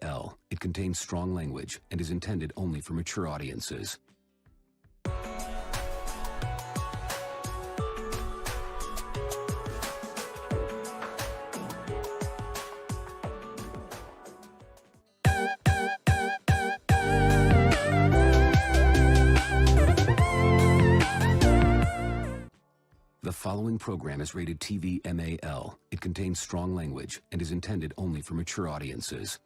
MAL. It contains strong language and is intended only for mature audiences. The following program is rated TV MAL. It contains strong language and is intended only for mature audiences.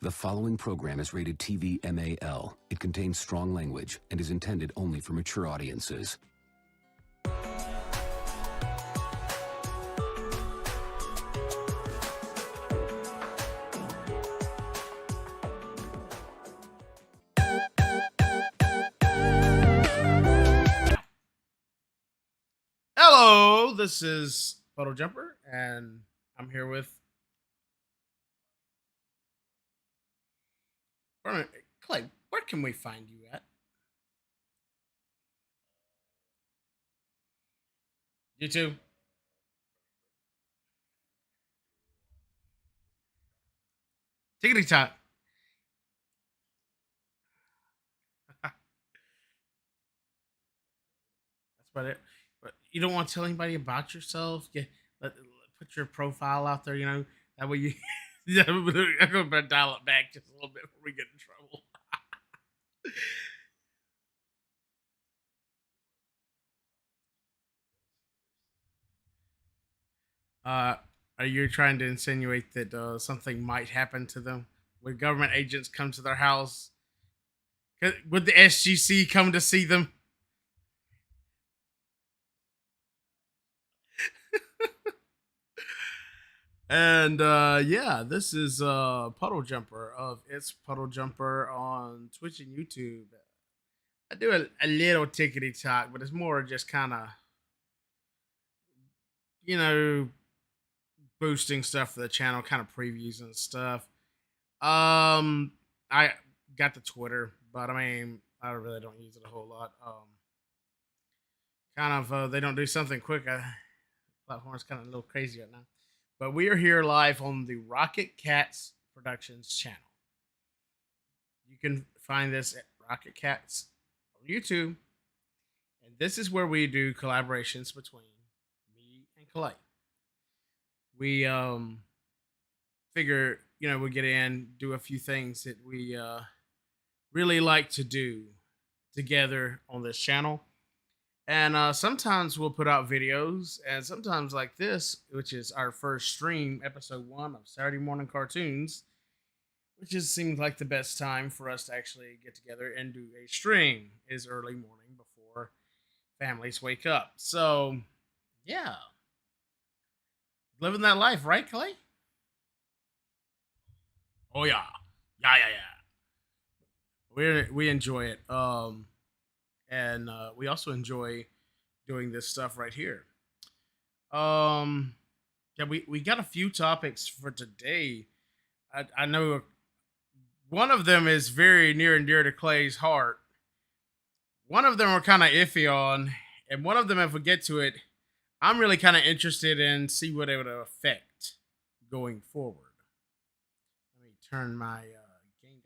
The following program is rated TV MAL. It contains strong language and is intended only for mature audiences. Hello, this is Puddle Jumper, and I'm here with Clay. Where can we find you at? YouTube. Tickety tock. That's about it. But you don't want to tell anybody about yourself. Put your profile out there. You know that way you. I'm gonna dial it back just a little bit before we get in trouble. Are you trying to insinuate that something might happen to them? Would government agents come to their house? Would the SGC come to see them? And yeah, this is Puddle Jumper of It's Puddle Jumper on Twitch and YouTube. I do a little tickety talk, but it's more just kind of, you know, boosting stuff for the channel, kind of previews and stuff. I got the Twitter, but I mean, I really don't use it a whole lot. They don't do something quick. Platform's kind of a little crazy right now. But we are here live on the Rocket Cats Productions channel. You can find this at Rocket Cats on YouTube. And this is where we do collaborations between me and Clay. We figure, you know, we get in, do a few things that we really like to do together on this channel. And sometimes we'll put out videos, and sometimes like this, which is our first stream, episode 1 of Saturday Morning Cartoons, which just seems like the best time for us to actually get together and do a stream, is early morning before families wake up. So, yeah. Living that life, right, Clay? Oh, yeah. Yeah. We enjoy it. And we also enjoy doing this stuff right here. Yeah, we got a few topics for today. I know one of them is very near and dear to Clay's heart. One of them we're kind of iffy on, and one of them, if we get to it, I'm really kind of interested in see what it would affect going forward. Let me turn my gain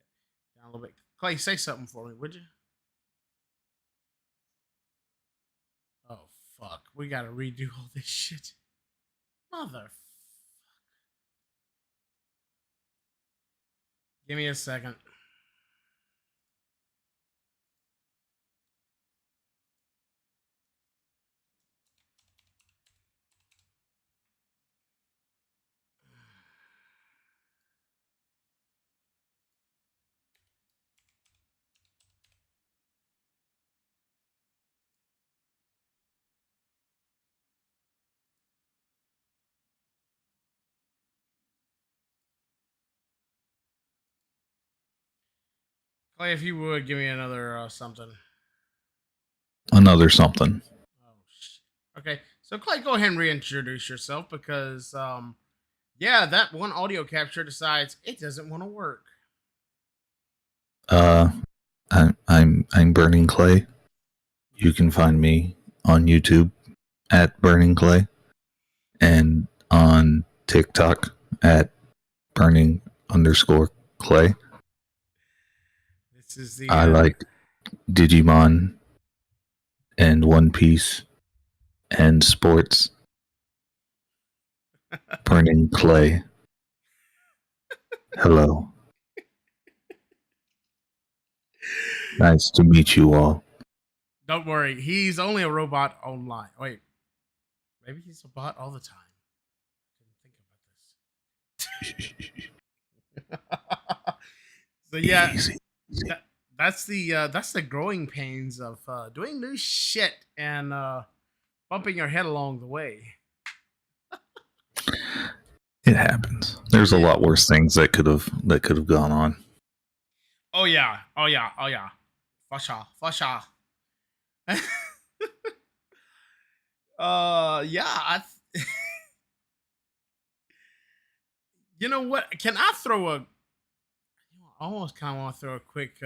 down a little bit. Clay, say something for me, would you? Oh, fuck. We gotta redo all this shit. Mother. Give me a second. Clay, if you would, give me another something. Another something. Oh, shit. Okay. So, Clay, go ahead and reintroduce yourself because Yeah, that one audio capture decides it doesn't want to work. I'm Burning Clay. You can find me on YouTube at Burning Clay and on TikTok at Burning_Clay. This is the I like Digimon and One Piece and sports. Burning Clay. Hello. Nice to meet you all. Don't worry, he's only a robot online. Wait, maybe he's a bot all the time. I didn't think about this. So yeah, Easy. that's the growing pains of doing new shit and bumping your head along the way. It happens. There's a lot worse things that could have gone on. Oh yeah. For sure. Yeah. You know what? Can I throw a? I almost kind of want to throw a quick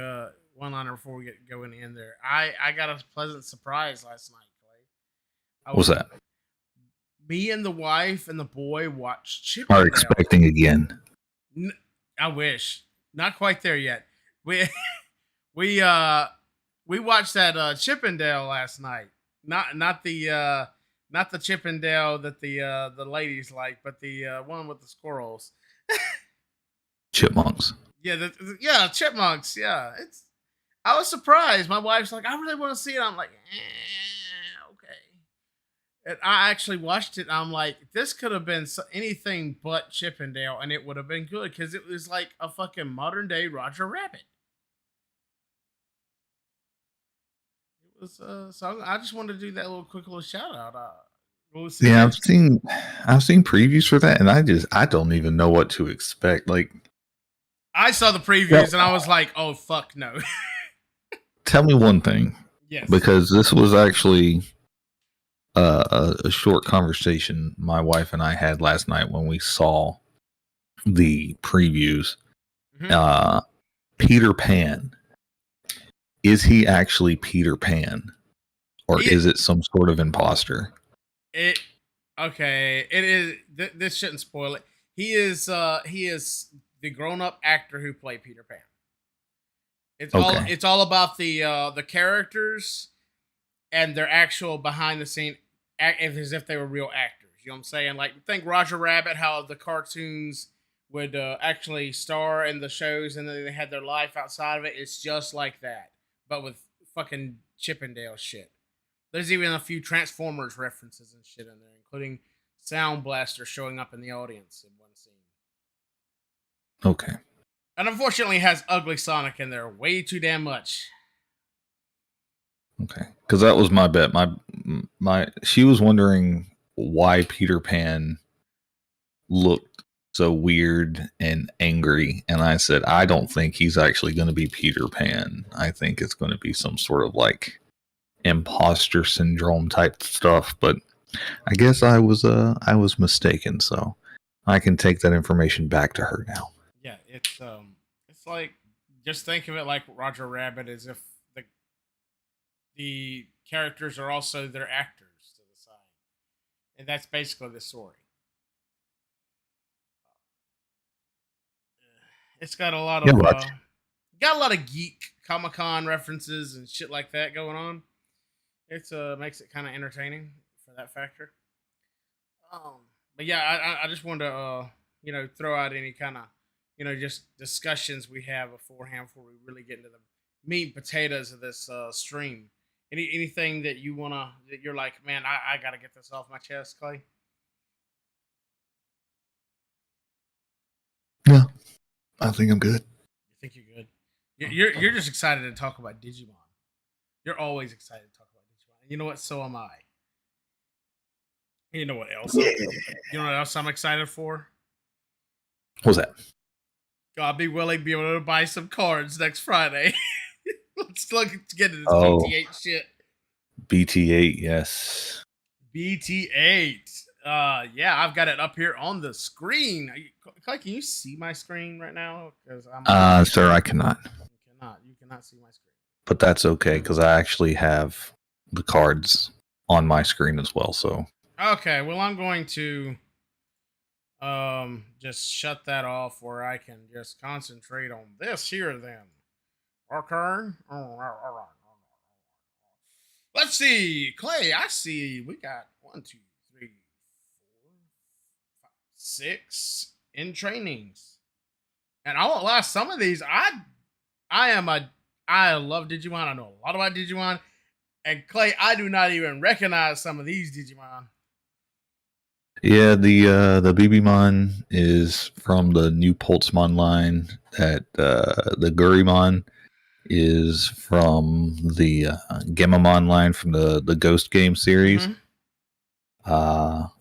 one-liner before we get going in there. I got a pleasant surprise last night, Clay. What was that? Me and the wife and the boy watched Are Chippendale. expecting again. I wish. Not quite there yet. We we watched that Chippendale last night. Not the Chippendale that the ladies like, but the one with the squirrels. Chipmunks. Yeah, chipmunks. Yeah, I was surprised. My wife's like, I really want to see it. I'm like, okay. And I actually watched it. And I'm like, this could have been anything but Chippendale, and it would have been good because it was like a fucking modern day Roger Rabbit. It was so I just wanted to do that quick little shout out. Yeah, I've seen previews for that, and I don't even know what to expect. Like, I saw the previews and I was like, oh fuck no. Tell me one thing. Yes. Because this was actually a short conversation my wife and I had last night when we saw the previews. Mm-hmm. Peter Pan. Is he actually Peter Pan? Or is it some sort of imposter? It is. This shouldn't spoil it. He is the grown-up actor who played Peter Pan. It's all about the characters and their actual behind the scene as if they were real actors. You know what I'm saying? Like, think Roger Rabbit, how the cartoons would actually star in the shows and then they had their life outside of it. It's just like that, but with fucking Chippendale shit. There's even a few Transformers references and shit in there, including Sound Blaster showing up in the audience in one scene. Okay. And unfortunately, it has Ugly Sonic in there way too damn much. Okay, because that was my bet. She was wondering why Peter Pan looked so weird and angry, and I said I don't think he's actually going to be Peter Pan. I think it's going to be some sort of like imposter syndrome type stuff. But I guess I was mistaken, so I can take that information back to her now. Yeah, it's like, just think of it like Roger Rabbit, as if the characters are also their actors to the side, and that's basically the story. It's got a lot of geek Comic-Con references and shit like that going on. It's makes it kind of entertaining for that factor. But yeah, I just wanted to throw out any kind of just discussions we have beforehand before we really get into the meat and potatoes of this stream. Anything that you're like, man, I gotta get this off my chest, Clay? No, I think I'm good. You think you're good? You're just excited to talk about Digimon. You're always excited to talk about Digimon. And you know what? So am I. And you know what else? Yeah. You know what else I'm excited for? What's that? I'll be willing to be able to buy some cards next Friday. Let's look to get into this BT8 shit. BT8, yes. BT8. Yeah, I've got it up here on the screen. Clay, can you see my screen right now? Because Sir, I cannot. You cannot see my screen. But that's okay because I actually have the cards on my screen as well. So Okay, well, I'm going to just shut that off where I can just concentrate on this here then. Okay. All right. Let's see, Clay. I see we got 1, 2, 3, 4, 5, 6 in trainings, and I won't lie. Some of these, I love Digimon. I know a lot about Digimon, and Clay, I do not even recognize some of these Digimon. yeah, the BBmon is from the new Pulsemon line. That the Gurimon is from the Gamamon line from the Ghost Game series. Mhm.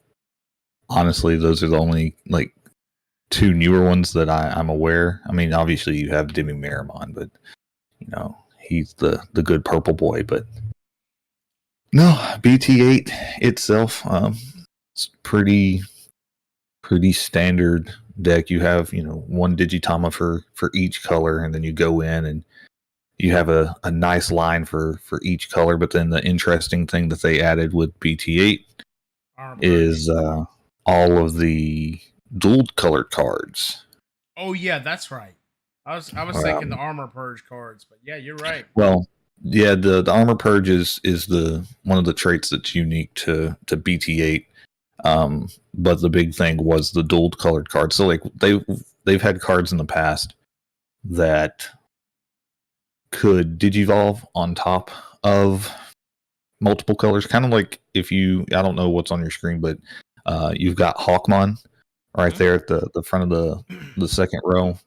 Honestly, those are the only like two newer ones that I'm aware. I mean, obviously you have Demi Miramon, but you know he's the good purple boy. But no, BT8 itself, it's pretty standard deck. You have one Digitama for each color, and then you go in and you have a nice line for each color. But then the interesting thing that they added with BT8 is all of the dual colored cards. Oh yeah, that's right. I was thinking the armor purge cards, but yeah, you're right. Well, yeah, the armor purge is the one of the traits that's unique to BT8. But the big thing was the dual colored cards. So like they've had cards in the past that could digivolve on top of multiple colors, kind of like if I don't know what's on your screen, but you've got Hawkmon right there at the front of the second row.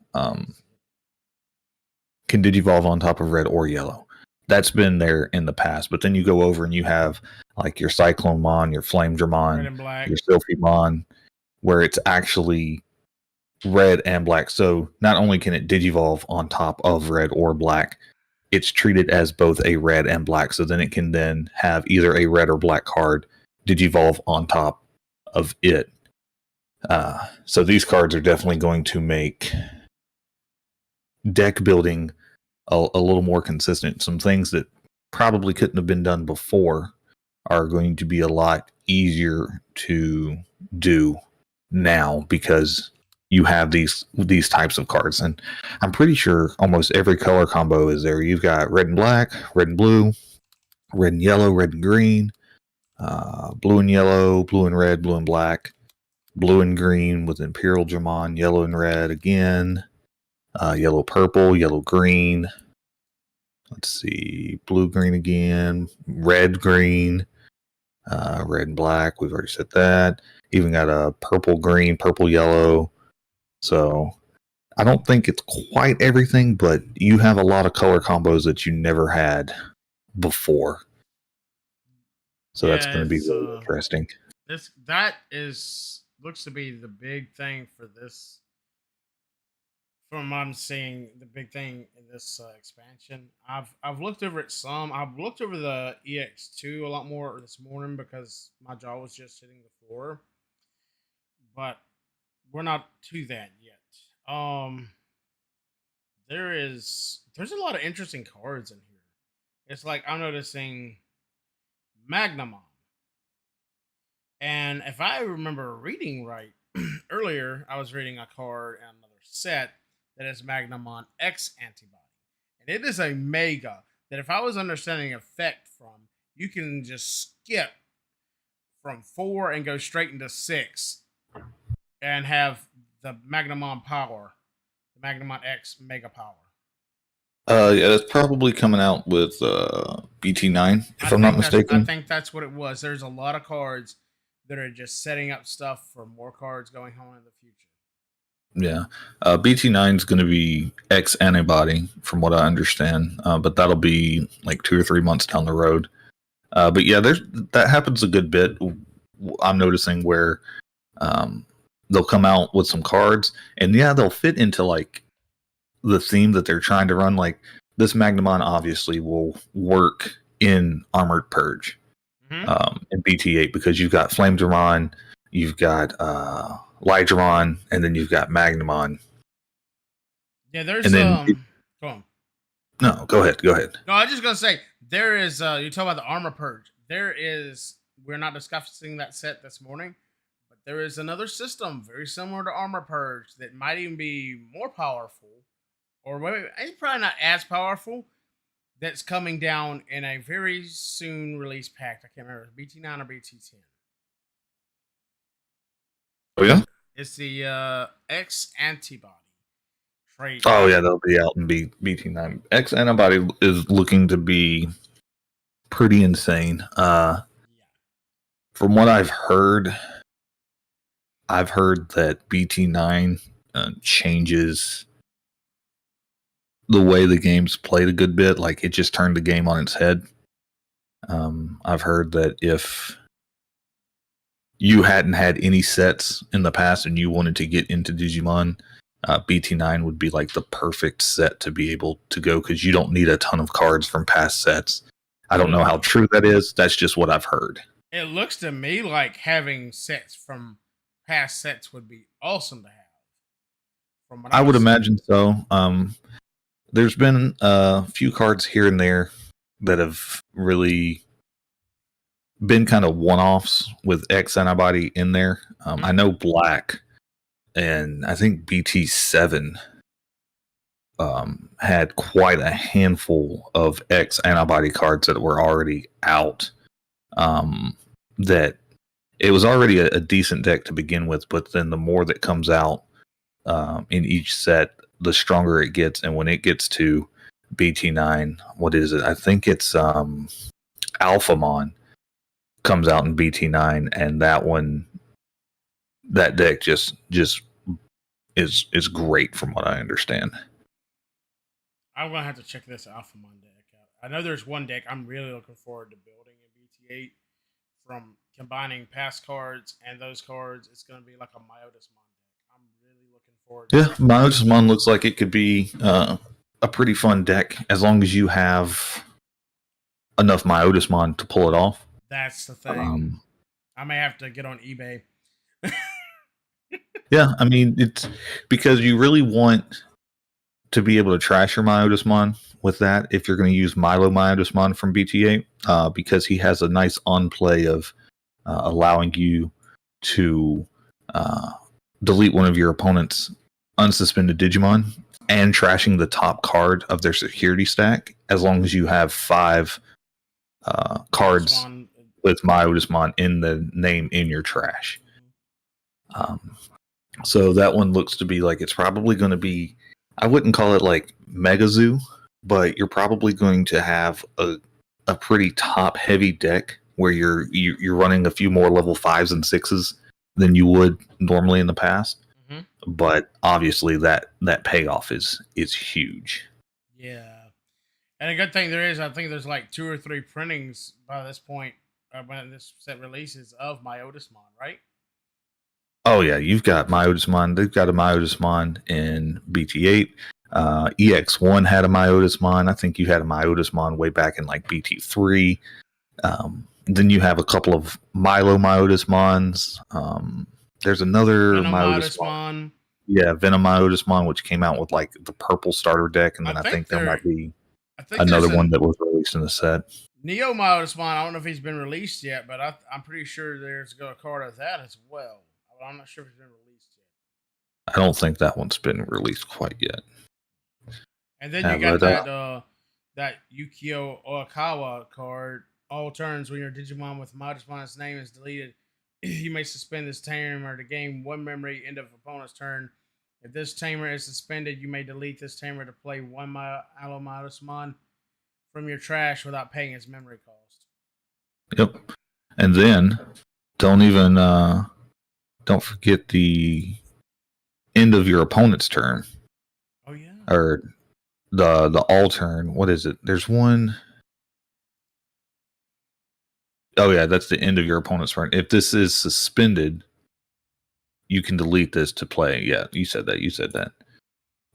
Can digivolve on top of red or yellow. That's been there in the past, but then you go over and you have like your Cyclonemon, your Flamedramon, your Sylphimon, where it's actually red and black. So not only can it digivolve on top of red or black, it's treated as both a red and black. So then it can then have either a red or black card digivolve on top of it. So these cards are definitely going to make deck building a little more consistent. Some things that probably couldn't have been done before are going to be a lot easier to do now because you have these types of cards. And I'm pretty sure almost every color combo is there. You've got red and black, red and blue, red and yellow, red and green, blue and yellow, blue and red, blue and black, blue and green with Imperial Dramon, yellow and red again, yellow purple, yellow green. Let's see, blue green again, red green, red and black. We've already said that. Even got a purple green, purple yellow. So I don't think it's quite everything, but you have a lot of color combos that you never had before. So that's going to be really interesting. That looks to be the big thing for this. From what I'm seeing, the big thing in this expansion, I've looked over it some. I've looked over the EX2 a lot more this morning because my jaw was just hitting the floor. But we're not to that yet. There's a lot of interesting cards in here. It's like I'm noticing Magnamon. And if I remember reading right, earlier I was reading a card in another set that is Magnamon X antibody. And it is a mega that if I was understanding effect from, you can just skip from 4 and go straight into 6 and have the Magnamon power, the Magnamon X mega power. Yeah, that's probably coming out with BT9, if I'm not mistaken. I think that's what it was. There's a lot of cards that are just setting up stuff for more cards going on in the future. Yeah, BT9 is going to be X antibody, from what I understand, but that'll be like 2 or 3 months down the road. But yeah, that happens a good bit. I'm noticing where they'll come out with some cards, and yeah, they'll fit into like the theme that they're trying to run. Like this Magnamon obviously will work in Armored Purge, in BT8 because you've got Flamedramon, you've got Lydramon, and then you've got Magnamon. Yeah, there's And then go on. No, go ahead. No, I was just gonna say there is you talk about the armor purge. We're not discussing that set this morning, but there is another system very similar to armor purge that might even be more powerful, or maybe it's probably not as powerful. That's coming down in a very soon release pack. I can't remember BT9 or BT10. Oh yeah. It's the X antibody trait. Oh yeah, they'll be out in BT9. X antibody is looking to be pretty insane. From what I've heard that BT9 changes the way the game's played a good bit. Like, it just turned the game on its head. I've heard that if you hadn't had any sets in the past and you wanted to get into Digimon, BT9 would be like the perfect set to be able to go, because you don't need a ton of cards from past sets. I don't know how true that is. That's just what I've heard. It looks to me like having sets from past sets would be awesome to have. From what I would imagine so. There's been a few cards here and there that have really been kind of one-offs with X antibody in there. I know Black and I think BT7 had quite a handful of X antibody cards that were already out. That it was already a decent deck to begin with, but then the more that comes out in each set, the stronger it gets. And when it gets to BT9, what is it? I think it's Alphamon comes out in BT9, and that deck just is great from what I understand. I'm gonna have to check this Alphamon deck out. I know there's one deck I'm really looking forward to building in BT8 from combining past cards and those cards. It's gonna be like a Myotismon deck. I'm really looking forward to Yeah, Myotismon looks like it could be a pretty fun deck as long as you have enough Myotismon to pull it off. That's the thing. I may have to get on eBay. Yeah, I mean, it's because you really want to be able to trash your Myotismon with that if you're going to use Milo Myotismon from BT8, because he has a nice on play of allowing you to delete one of your opponent's unsuspended Digimon and trashing the top card of their security stack, as long as you have 5 cards with Myotismon in the name in your trash. So that one looks to be like it's probably going to be, I wouldn't call it like Mega Zoo, but you're probably going to have a pretty top heavy deck where you're running a few more level 5s and 6s than you would normally in the past. Mm-hmm. But obviously that payoff is huge. Yeah. And a good thing there is, I think there's like 2 or 3 printings by this point when this set releases of Myotismon, right? Oh yeah, you've got Myotismon. They've got a Myotismon in BT8. EX1 had a Myotismon. I think you had a Myotismon way back in like BT3. Then you have a couple of Milo Myotismons. There's another Myotismon. Yeah, Venom Myotismon, which came out with like the purple starter deck, and then I think there might be another one that was released in the set. Neo Myotismon, I don't know if he's been released yet, but I'm pretty sure there's a card of that as well. I'm not sure if it's been released yet. I don't think that one's been released quite yet. And then you got that Yukio Oikawa card. All turns when your Digimon with Myotismon's name is deleted, you may suspend this tamer to gain 1 memory end of opponent's turn. If this tamer is suspended, you may delete this tamer to play 1 Myotismon from your trash without paying its memory cost. Yep. And then don't forget the end of your opponent's turn. Oh yeah. Or the all turn. What is it? There's one. Oh yeah, that's the end of your opponent's turn. If this is suspended, you can delete this to play. Yeah, you said that.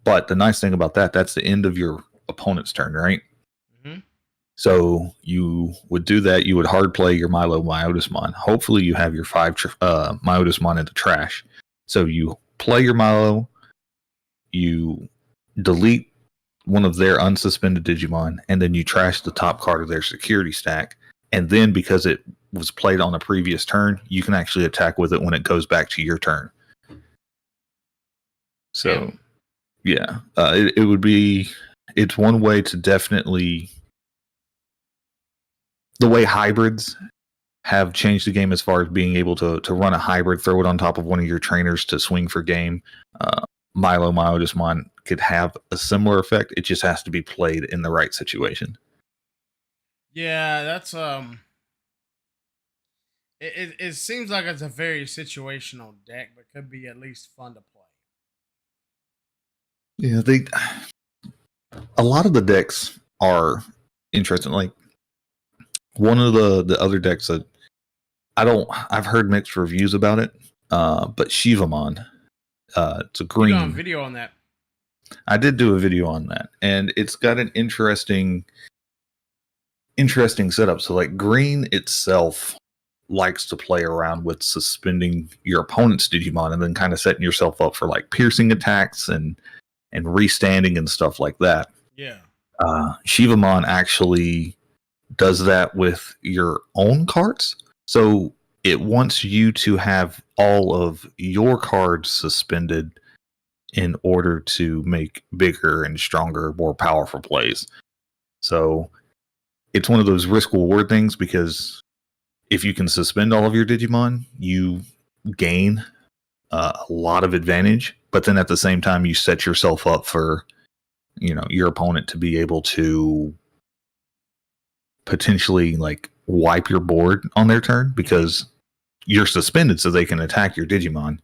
But the nice thing about that's the end of your opponent's turn, right? Mm-hmm. So you would do that. You would hard play your Milo Myotismon. Hopefully, you have your 5 Myotismon in the trash. So you play your Milo, you delete one of their unsuspended Digimon, and then you trash the top card of their security stack. And then, because it was played on a previous turn, you can actually attack with it when it goes back to your turn. So, yeah, it would be. It's one way to definitely. The way hybrids have changed the game as far as being able to run a hybrid, throw it on top of one of your trainers to swing for game. Milo Myotismon could have a similar effect. It just has to be played in the right situation. Yeah, that's It seems like it's a very situational deck, but could be at least fun to play. Yeah, a lot of the decks are interesting. Like one of the other decks that I've heard mixed reviews about it. But Shivamon, it's a green. You got a video on that. I did do a video on that, and it's got an interesting setup. So like green itself likes to play around with suspending your opponent's Digimon and then kind of setting yourself up for like piercing attacks and restanding and stuff like that. Yeah. Shivamon actually does that with your own cards. So it wants you to have all of your cards suspended in order to make bigger and stronger, more powerful plays. So it's one of those risk reward things, because if you can suspend all of your Digimon, you gain a lot of advantage, but then at the same time you set yourself up for, your opponent to be able to potentially like wipe your board on their turn because you're suspended, so they can attack your Digimon.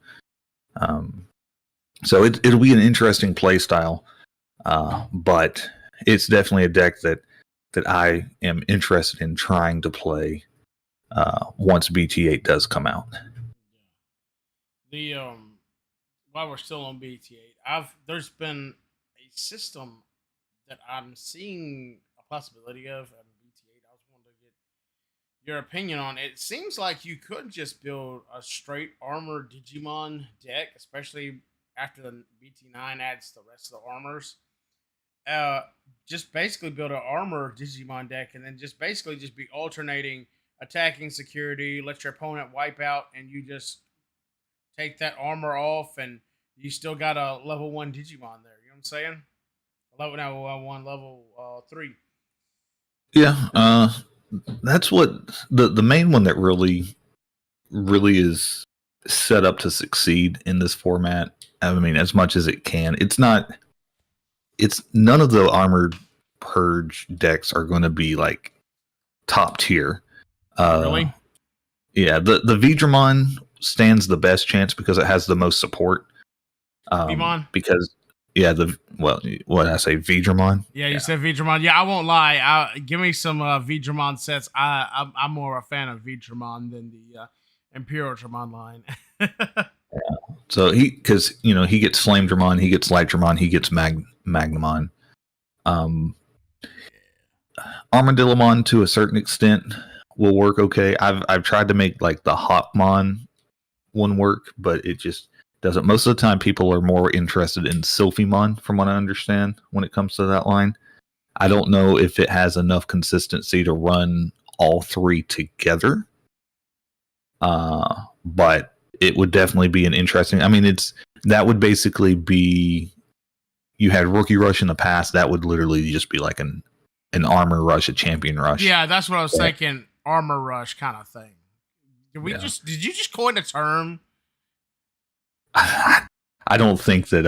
So it'll be an interesting play style, but it's definitely a deck that I am interested in trying to play once BT8 does come out. The while we're still on BT8, there's been a system that I'm seeing a possibility of at BT8. I was wanting to get your opinion on it. It seems like you could just build a straight armor Digimon deck, especially after the BT9 adds the rest of the armors. Just basically build an armor Digimon deck, and then just be alternating attacking security, let your opponent wipe out, and you just take that armor off, and you still got a level 1 Digimon there. You know what I'm saying? Level 3. Yeah, that's what the main one that really is set up to succeed in this format. I mean, as much as it can. It's none of the Armored Purge decks are going to be like top tier. Really? Yeah, the Veedramon stands the best chance because it has the most support. Veemon? Because what did I say, Veedramon? Yeah, you said Veedramon. Yeah, I won't lie. Give me some Veedramon sets. I'm more a fan of Veedramon than the Imperial Dramon line. Yeah. So he gets Flame Dramon, he gets Light Dramon, he gets Magnamon. Armadillomon to a certain extent will work okay. I've tried to make like the Hotmon one work, but it just doesn't. Most of the time people are more interested in Sylphimon, from what I understand, when it comes to that line. I don't know if it has enough consistency to run all three together. But it would definitely be an interesting. I mean, that would basically be, you had Rookie Rush in the past. That would literally just be like an Armor Rush, a Champion Rush. Yeah, that's what I was thinking. Armor Rush kind of thing. Did you just coin a term? I don't think that.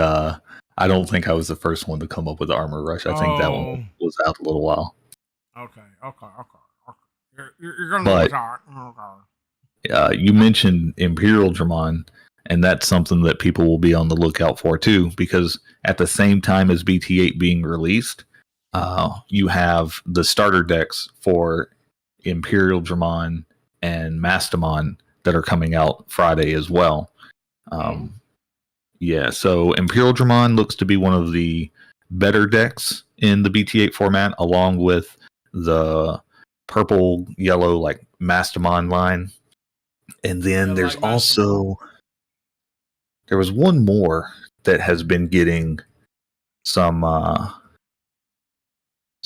I don't think I was the first one to come up with Armor Rush. I think that one was out a little while. Okay. You're gonna look at you mentioned Imperial Dramon, and that's something that people will be on the lookout for too, because at the same time as BT8 being released, you have the starter decks for Imperial Dramon and Mastamon that are coming out Friday as well. Yeah, so Imperial Dramon looks to be one of the better decks in the BT8 format, along with the purple, yellow, like Mastermind line. And then I there's like Mastermind. also, there was one more that has been getting some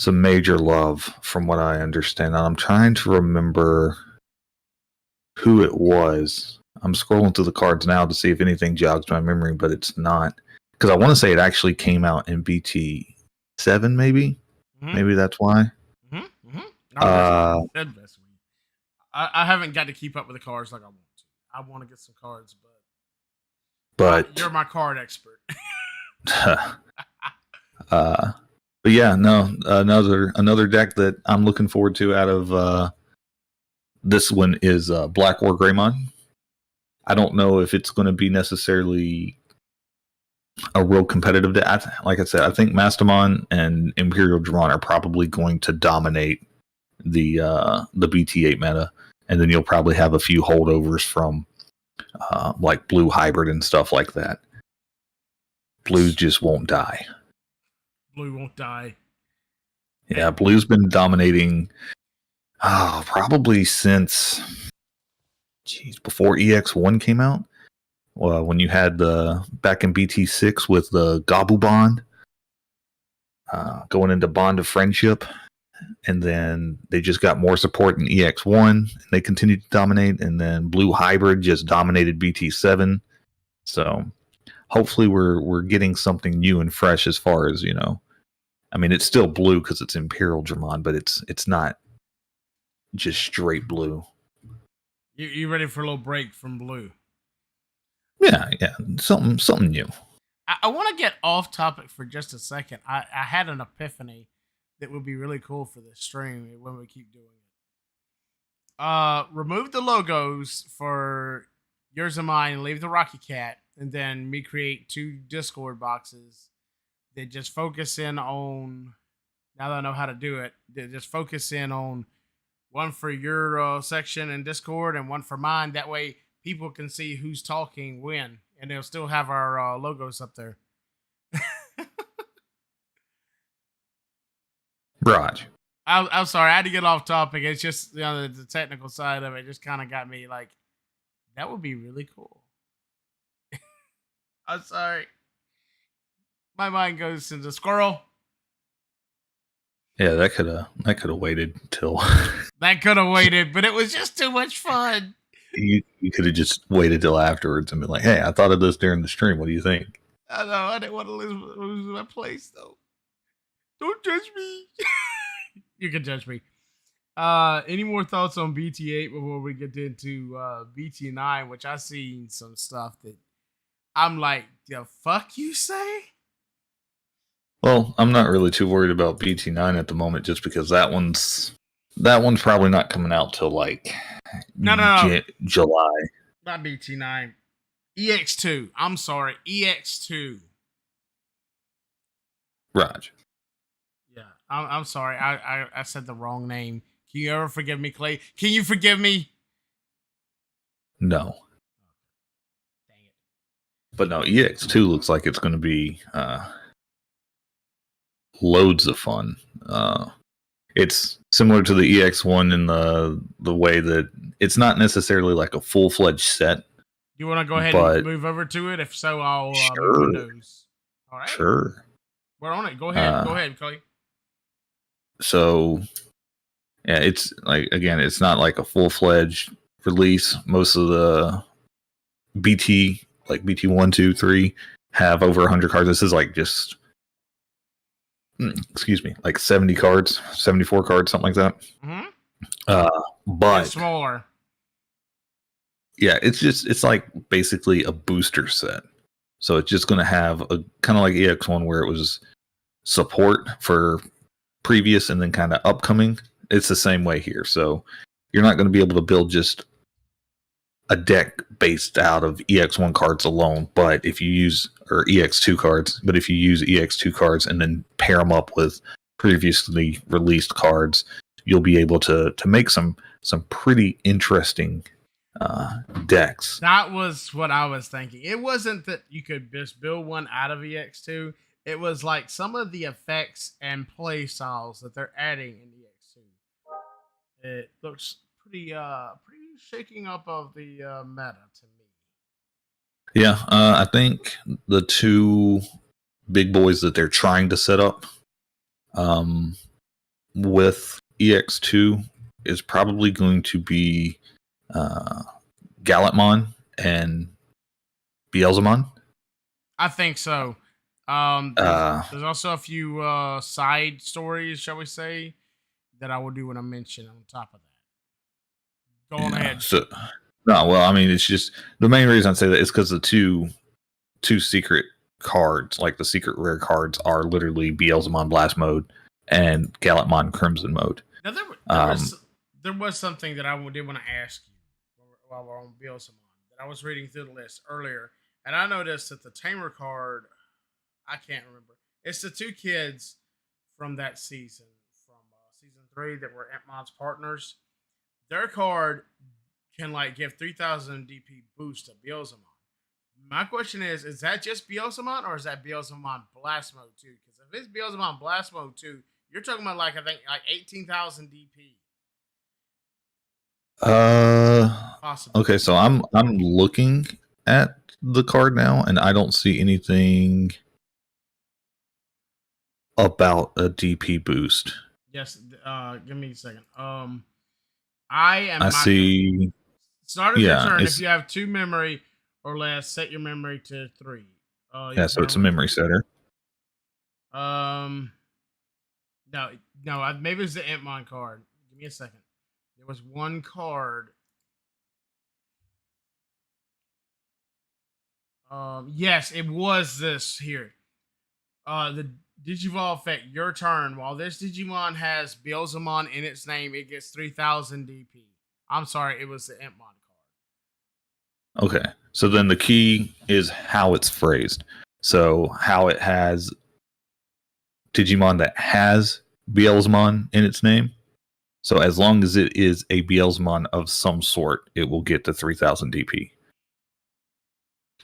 major love from what I understand. And I'm trying to remember who it was. I'm scrolling through the cards now to see if anything jogs my memory, but it's not. Because I want to say it actually came out in BT 7, maybe. Mhm. Maybe that's why. Mm-hmm. Uh, I haven't got to keep up with the cards like I want to. I want to get some cards, but you're my card expert. but yeah, no, another deck that I'm looking forward to out of this one is Black War Greymon. I don't know if it's going to be necessarily a real competitive deck. Like I said, I think Mastamon and Imperial Dramon are probably going to dominate the BT8 meta, and then you'll probably have a few holdovers from like Blue Hybrid and stuff like that. Blue just won't die. Blue won't die. Yeah, Blue's been dominating probably since before EX1 came out. Well, when you had the back in BT6 with the Gabu Bond going into Bond of Friendship, and then they just got more support in EX1 and they continued to dominate, and then Blue Hybrid just dominated BT7. So hopefully we're getting something new and fresh as far as, you know, I mean, it's still blue because it's Imperial Dramon, but it's not just straight blue. You ready for a little break from Blue? Yeah, something new. I want to get off topic for just a second. I had an epiphany that would be really cool for this stream when we keep doing it. Remove the logos for yours and mine, leave the Rocky Cat, and then me create 2 Discord boxes that just focus in on, now that I know how to do it, that just focus in on one for your section in Discord and one for mine. That way people can see who's talking when, and they'll still have our logos up there. Raj. I'm sorry, I had to get off topic. It's just, you know, the technical side of it just kind of got me like, that would be really cool. I'm sorry. My mind goes into squirrel. Yeah, that could have waited till That could have waited, but it was just too much fun. you could have just waited till afterwards and been like, "Hey, I thought of this during the stream. What do you think?" I know, I didn't want to lose my place though. Don't judge me. You can judge me. Any more thoughts on BT8 before we get into BT9, which I seen some stuff that I'm like, the fuck you say? Well, I'm not really too worried about BT9 at the moment, just because that one's probably not coming out till like No. July. Not BT9. EX2. I'm sorry, EX2. Raj. Yeah, I'm sorry. I said the wrong name. Can you ever forgive me, Clay? Can you forgive me? No. Dang it. But no, EX2 looks like it's going to be loads of fun. It's similar to the EX1 in the way that it's not necessarily like a full-fledged set. You want to go ahead and move over to it? If so, I'll move windows. All right. Sure. We're on it. Go ahead. Go ahead, Clay. So, yeah, it's like, again, it's not like a full-fledged release. Most of the BT, like BT 1, 2, 3, have over 100 cards. This is like just, like 70 cards, 74 cards, something like that. Mm-hmm. But it's smaller. Yeah, it's like basically a booster set. So it's just going to have a kind of like EX1 where it was support for previous and then kind of upcoming. It's the same way here. So you're not going to be able to build just a deck based out of EX1 cards alone, but if you use, or EX2 cards, but if you use EX2 cards and then pair them up with previously released cards, you'll be able to make some pretty interesting decks. That was what I was thinking. It wasn't that you could just build one out of EX2. It was like some of the effects and play styles that they're adding in EX2 It looks pretty shaking up of the meta to me. Yeah, I think the two big boys that they're trying to set up um, with EX2 is probably going to be uh, Gallantmon and Beelzemon. I think so. There's also a few side stories, shall we say, that I will do when I mention on top of that. Go on ahead. So, no, well, I mean, it's just the main reason I say that is because the two secret cards, like the secret rare cards, are literally Beelzemon Blast Mode and Gallantmon Crimson Mode. Now there was something that I did want to ask you while we're on Beelzemon that I was reading through the list earlier, and I noticed that the Tamer card, I can't remember. It's the two kids from that season, from season 3 that were Entmon's partners. Their card can like give 3,000 DP boost to Beelzemon. My question is that just Beelzemon or is that Beelzemon Blast Mode 2? Because if it's Beelzemon Blast Mode 2, you're talking about like I think like 18,000 DP. Possibly. Okay, so I'm looking at the card now and I don't see anything about a DP boost. Yes, give me a second. I see. Start of your turn. If you have 2 memory or less, set your memory to 3. So it's a memory setter. No, maybe it's the Entmon card. Give me a second. There was one card. Yes, it was this here. The Digivolve effect, your turn. While this Digimon has Beelzemon in its name, it gets 3,000 DP. I'm sorry, it was the Entmon card. Okay, so then the key is how it's phrased. So how it has Digimon that has Beelzemon in its name. So as long as it is a Beelzemon of some sort, it will get the 3,000 DP.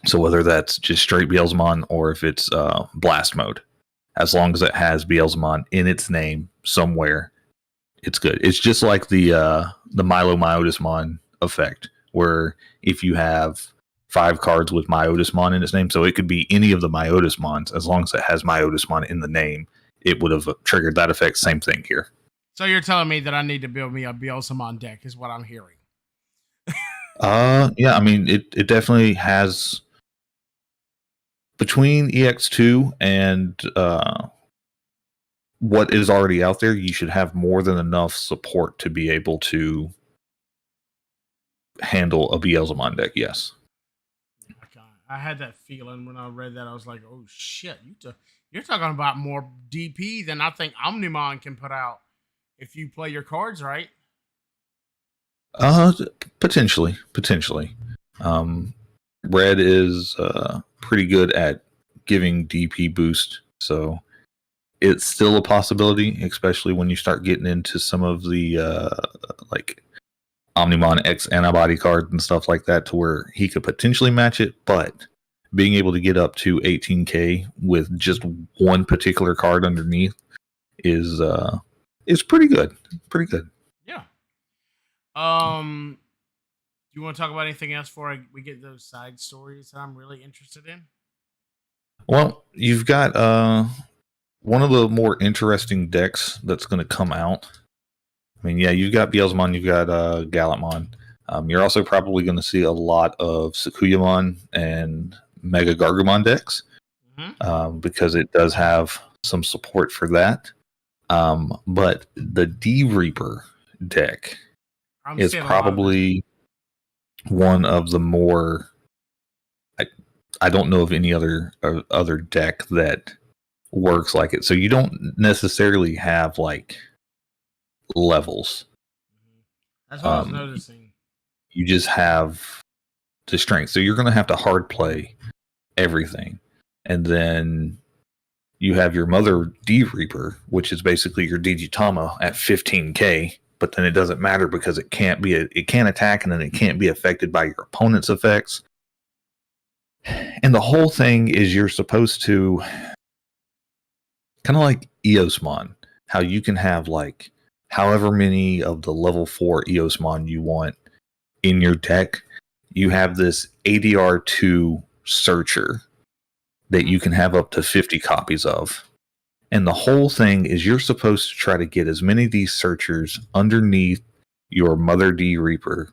So whether that's just straight Beelzemon or if it's blast mode, as long as it has Beelzemon in its name somewhere, it's good. It's just like the Milo Myotismon effect, where if you have 5 cards with Myotismon in its name, so it could be any of the Myotismons, as long as it has Myotismon in the name, it would have triggered that effect. Same thing here. So you're telling me that I need to build me a Beelzemon deck, is what I'm hearing. Yeah, I mean, it definitely has, between EX2 and what is already out there, you should have more than enough support to be able to handle a Beelzemon deck, yes. I had that feeling when I read that. I was like, oh shit, you're talking about more DP than I think Omnimon can put out if you play your cards right. Potentially. Red is pretty good at giving DP boost, so it's still a possibility, especially when you start getting into some of the like Omnimon X antibody cards and stuff like that, to where he could potentially match it. But being able to get up to 18k with just one particular card underneath is pretty good. Pretty good. Yeah. Do you want to talk about anything else before we get those side stories that I'm really interested in? Well, you've got one of the more interesting decks that's going to come out. I mean, yeah, you've got Beelzemon, you've got Gallantmon. You're also probably going to see a lot of Sakuyamon and Mega Gargumon decks, because it does have some support for that. But the D Reaper deck is probably one of the more. I don't know of any other deck that works like it. So you don't necessarily have like levels. That's what I was noticing. You just have the strength. So you're going to have to hard play everything. And then you have your Mother D Reaper, which is basically your Digitama at 15k, but then it doesn't matter because it can't attack, and then it can't be affected by your opponent's effects. And the whole thing is you're supposed to, kind of like Eosmon, how you can have like however many of the level 4 Eosmon you want in your deck, you have this ADR2 Searcher that you can have up to 50 copies of. And the whole thing is you're supposed to try to get as many of these Searchers underneath your Mother D Reaper.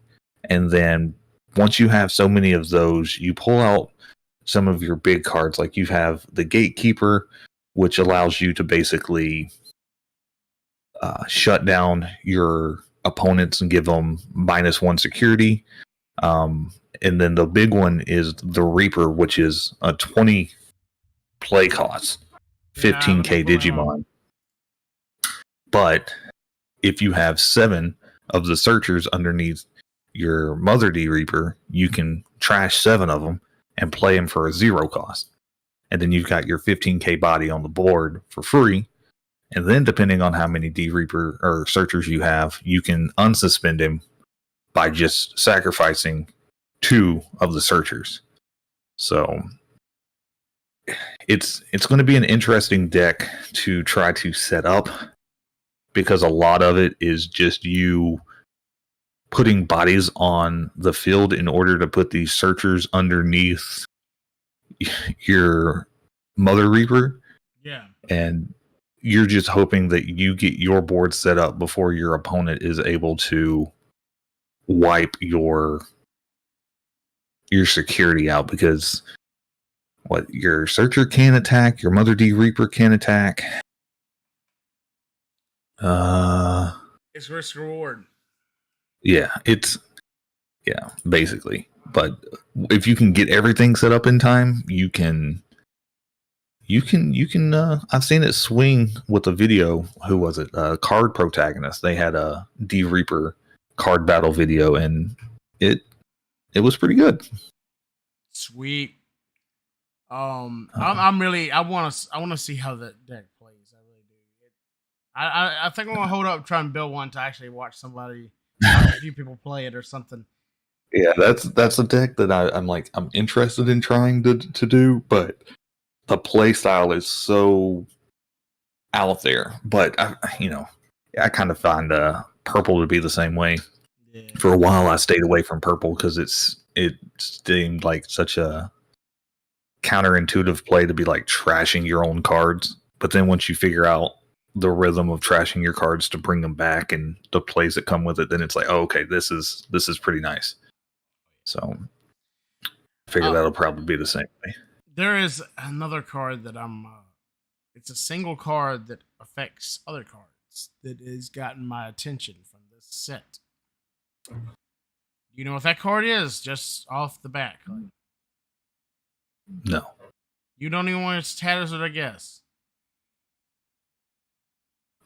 And then once you have so many of those, you pull out some of your big cards. Like you have the Gatekeeper, which allows you to basically shut down your opponents and give them -1 security. And then the big one is the Reaper, which is a 20 play cost, 15k Digimon. But if you have 7 of the Searchers underneath your Mother D Reaper, you can trash 7 of them and play them for a 0 cost. And then you've got your 15k body on the board for free. And then depending on how many D Reaper or Searchers you have, you can unsuspend him by just sacrificing 2 of the Searchers. So it's going to be an interesting deck to try to set up, because a lot of it is just you putting bodies on the field in order to put these Searchers underneath your Mother Reaper. Yeah. And you're just hoping that you get your board set up before your opponent is able to wipe your security out, because your Searcher can attack, your Mother D Reaper can attack. It's risk reward. Yeah, basically. But if you can get everything set up in time, you can I've seen it swing with a video. Who was it? Card Protagonist. They had a D Reaper card battle video, and it was pretty good. Sweet. I'm really, I want to see how that deck plays. I really do. I think I'm gonna hold up, try and build one to actually watch a few people play it or something. Yeah, that's a deck that I'm interested in trying to do, but the play style is so out there. But I kind of find purple to be the same way. Yeah. For a while, I stayed away from purple because it seemed like such a counterintuitive play to be like trashing your own cards. But then once you figure out the rhythm of trashing your cards to bring them back and the plays that come with it, then it's like, oh, okay, this is pretty nice. So I figure that'll probably be the same way. There is another card that it's a single card that affects other cards that has gotten my attention from this set. You know what that card is, just off the bat? No. You don't even want to hazard a guess.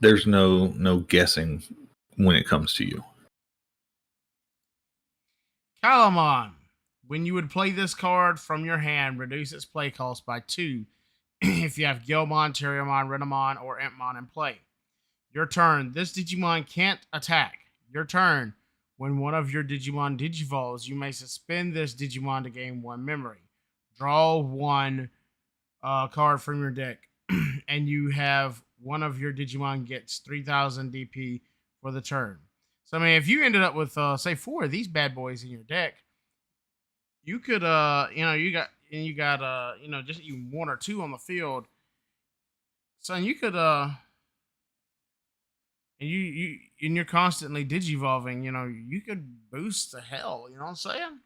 There's no guessing when it comes to you. Calamon. When you would play this card from your hand, reduce its play cost by 2 if you have Guilmon, Terriermon, Renamon, or Impmon in play. Your turn. This Digimon can't attack. Your turn. When one of your Digimon digivolves, you may suspend this Digimon to gain 1 memory. Draw 1 card from your deck, and you have one of your Digimon gets 3,000 DP for the turn. So, I mean, if you ended up with, say, 4 of these bad boys in your deck, you could, you got just even 1 or 2 on the field. So you could, and you're constantly digivolving, you could boost the hell, you know what I'm saying?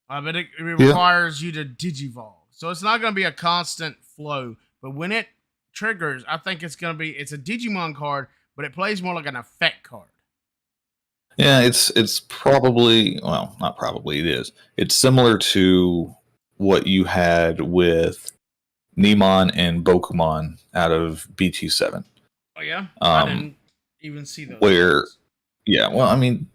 But it requires you to digivolve. So it's not going to be a constant flow. But when it triggers, I think it's a Digimon card, but it plays more like an effect card. Yeah, it's probably, well, not probably, it is. It's similar to what you had with Neemon and Bokumon out of BT7. Oh, yeah? I didn't even see those. Yeah, well, I mean,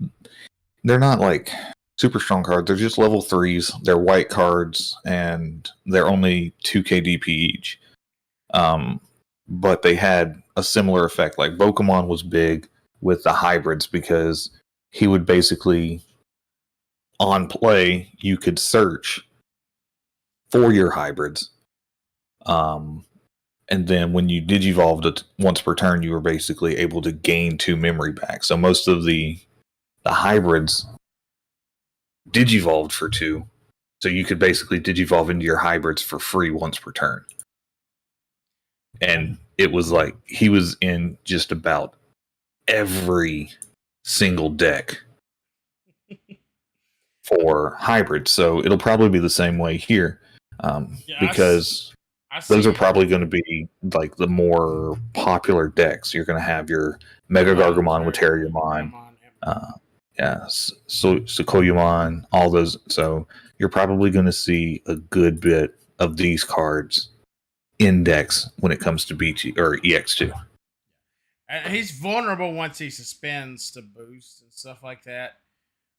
they're not like super strong cards. They're just level 3s. They're white cards, and they're only 2k DP each. But they had a similar effect. Like, Bokumon was big with the hybrids because he would basically, on play, you could search for your hybrids. And And then when you digivolved it once per turn, you were basically able to gain 2 memory back. So most of the hybrids digivolved for 2. So you could basically digivolve into your hybrids for free once per turn. And it was like he was in just about every single deck for hybrids. So it'll probably be the same way here. Because those are probably going to be like the more popular decks. You're going to have your Mega Gargomon with Terriermon, Sukoyamon, all those. So you're probably going to see a good bit of these cards in decks when it comes to BT or EX2. And he's vulnerable once he suspends to boost and stuff like that.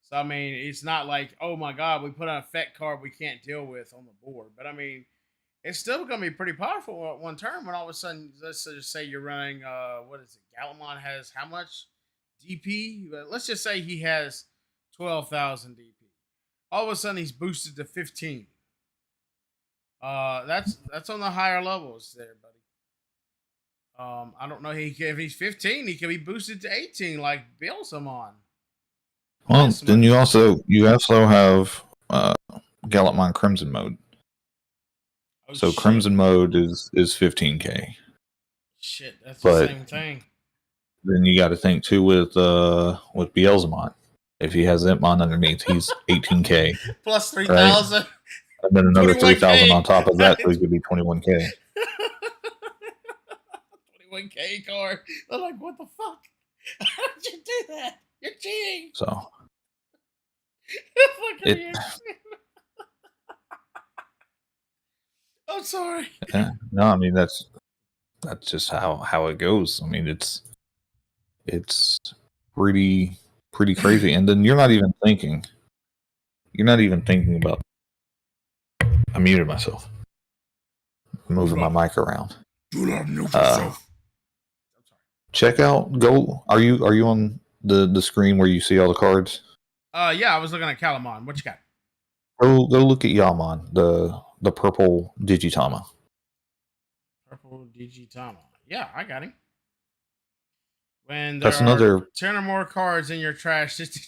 So I mean, it's not like, oh my god, we put an effect card we can't deal with on the board. But I mean, it's still going to be pretty powerful at one turn when all of a sudden, let's just say you're running, what is it? Galamon has how much DP? Let's just say he has 12,000 DP. All of a sudden, he's boosted to 15. That's on the higher levels there, buddy. I don't know if he's 15, he can be boosted to 18 like Beelzemon. Well, then you also have Gallantmon Crimson mode. Oh, so shit. Crimson mode is 15k. Shit, that's the same thing. Then you got to think too with Beelzemon. If he has Entmon underneath, he's 18k plus 3,000, right? And then another 3,000 on top of that, so he could be 21k. 21k card. I'm like, what the fuck? How did you do that? You're cheating. So I'm sorry. Yeah, no, I mean that's just how it goes. I mean it's pretty crazy. And then you're not even thinking about. I muted myself. Moving my mic around. Do not mute yourself. Check out. Are you on the screen where you see all the cards? Yeah, I was looking at Calamon. What you got? Go look at Yaman, the purple Digitama. Purple Digitama. Yeah, I got him. When that's are another 10 or more cards in your trash. 23k.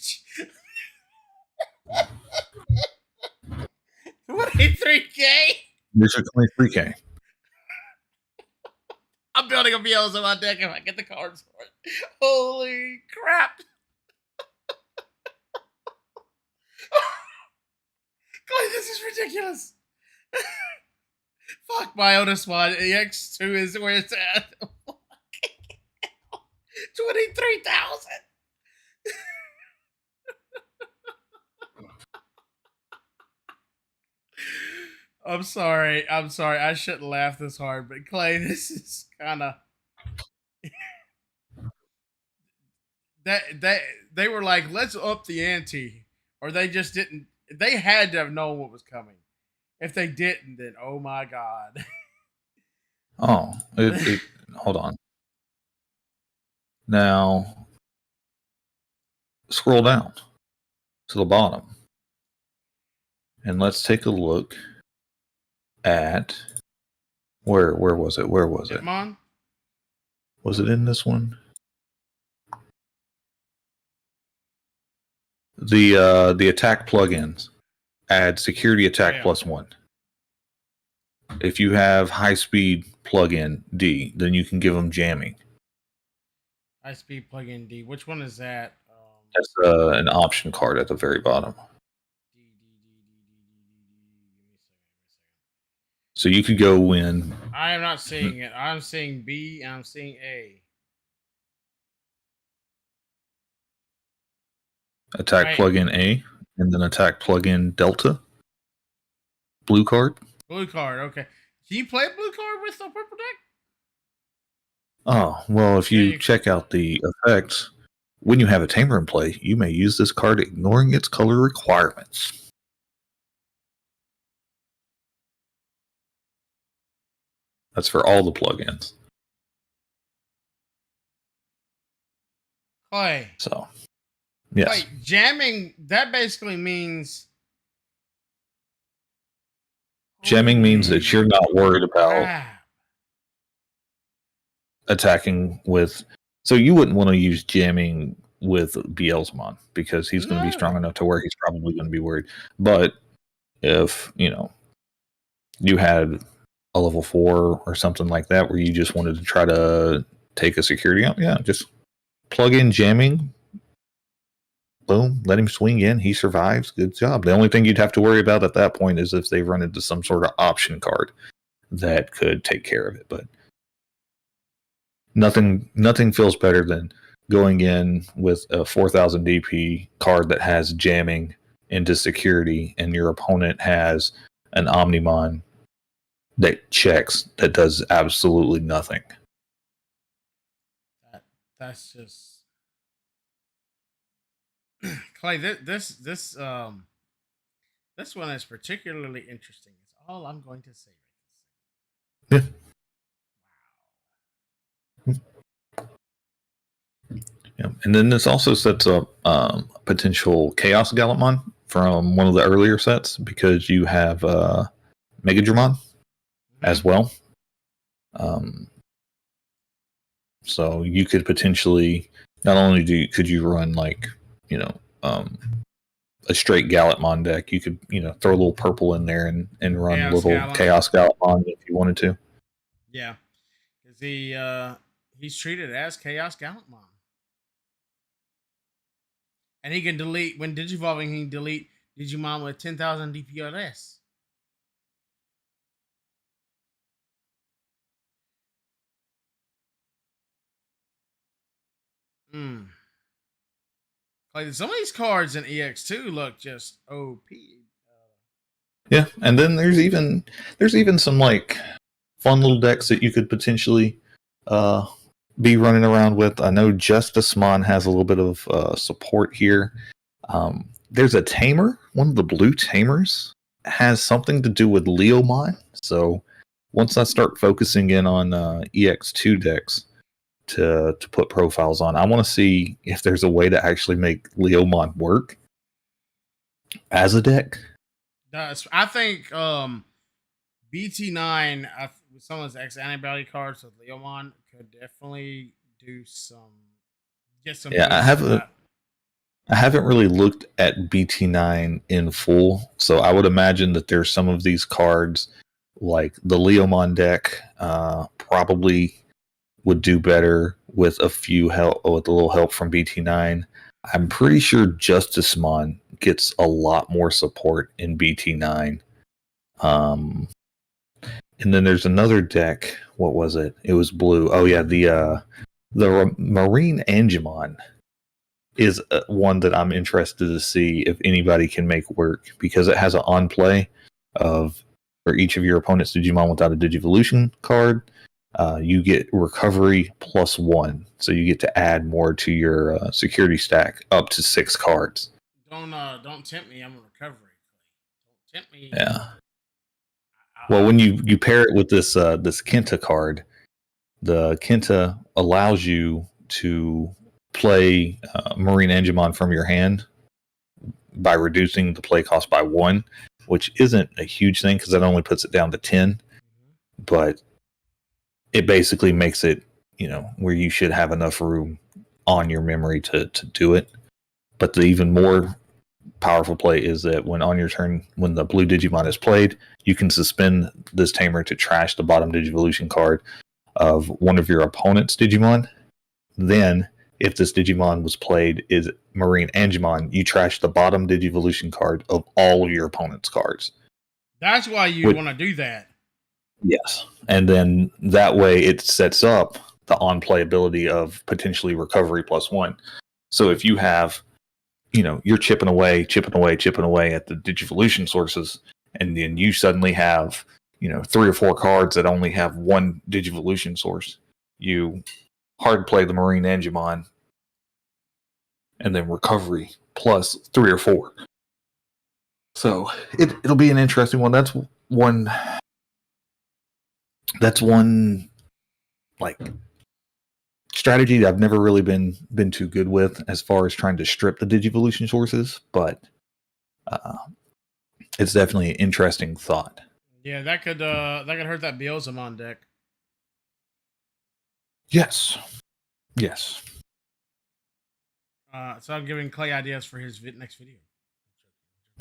There's your 23k. I'm building a Beelzemon on my deck if I get the cards for it. Holy crap! God, this is ridiculous. Fuck my Otismon. EX2 is where it's at. 23,000. I'm sorry. I shouldn't laugh this hard, but Clay, this is kind of they were like, let's up the ante, or they just didn't. They had to have known what was coming. If they didn't, then oh my god. Oh, hold on. Now, scroll down to the bottom, and let's take a look at where was it? Where was it? Hitmon? Was it in this one? The attack plugins add security attack +1. If you have high speed plugin D, then you can give them jamming. High speed plugin D. Which one is that? That's an option card at the very bottom. So you could go win. I am not seeing it. I'm seeing B and I'm seeing A. Attack plugin A, and then attack plugin Delta. Blue card. Blue card. Okay. Can you play a blue card with the purple deck? Oh well, if you check out the effects, when you have a tamer in play, you may use this card ignoring its color requirements. That's for all the plugins. Clay. So, yes. Clay, jamming, that basically means... Jamming means that you're not worried about attacking with. So you wouldn't want to use jamming with Beelzemon because he's going to be strong enough to where he's probably going to be worried. But if you had a level 4 or something like that where you just wanted to try to take a security out, yeah, just plug in jamming. Boom, let him swing in. He survives. Good job. The only thing you'd have to worry about at that point is if they run into some sort of option card that could take care of it. But nothing feels better than going in with a 4,000 DP card that has jamming into security, and your opponent has an Omnimon that checks that does absolutely nothing. That's just Clay. This one is particularly interesting. It's all I'm going to say right this second. Yeah. Yeah. And then this also sets up potential Chaos Gallantmon from one of the earlier sets because you have Megadramon as well. So you could potentially not only could you run like a straight Gallantmon deck, you could throw a little purple in there and run a little Chaos Gallantmon if you wanted to. Yeah, because he's treated as Chaos Gallantmon, and he can delete when Digivolving. He can delete Digimon with 10,000 DP or less. Like some of these cards in EX2 look just OP. Yeah, and then there's even some like fun little decks that you could potentially be running around with. I know Justicemon has a little bit of support here. There's a tamer, one of the blue tamers has something to do with Leomon. So once I start focusing in on EX2 decks to put profiles on, I want to see if there's a way to actually make Leomon work as a deck. I think BT9 with some of his X antibody cards with Leomon could definitely do get some. Yeah, I haven't really looked at BT9 in full, so I would imagine that there's some of these cards, like the Leomon deck, probably would do better with a little help from BT9. I'm pretty sure Justicemon gets a lot more support in BT9. And then there's another deck. What was it? It was blue. Oh yeah, the Marine Angemon is one that I'm interested to see if anybody can make work, because it has an on play of for each of your opponent's Digimon without a Digivolution card. You get recovery +1, so you get to add more to your security stack, up to 6 cards. Don't tempt me. I'm a recovery. Don't tempt me. Yeah. Well, when you pair it with this Kenta card, the Kenta allows you to play Marine Angemon from your hand by reducing the play cost by 1, which isn't a huge thing because that only puts it down to 10. But it basically makes it, where you should have enough room on your memory to do it. But the even more powerful play is that when on your turn, when the blue Digimon is played, you can suspend this tamer to trash the bottom Digivolution card of one of your opponent's Digimon. Then, if this Digimon was played is Marine Angemon, you trash the bottom Digivolution card of all of your opponent's cards. That's why you want to do that. Yes. And then that way it sets up the on-play ability of potentially recovery +1. So if you have, you're chipping away at the Digivolution sources, and then you suddenly have, 3 or 4 cards that only have one Digivolution source, you hard play the Marine Angemon, and then recovery +3 or 4. So it'll be an interesting one. That's one like strategy that I've never really been too good with as far as trying to strip the Digivolution sources, but it's definitely an interesting thought. Yeah, that could hurt that Beelzemon deck. Yes. Yes. So I'm giving Clay ideas for his next video.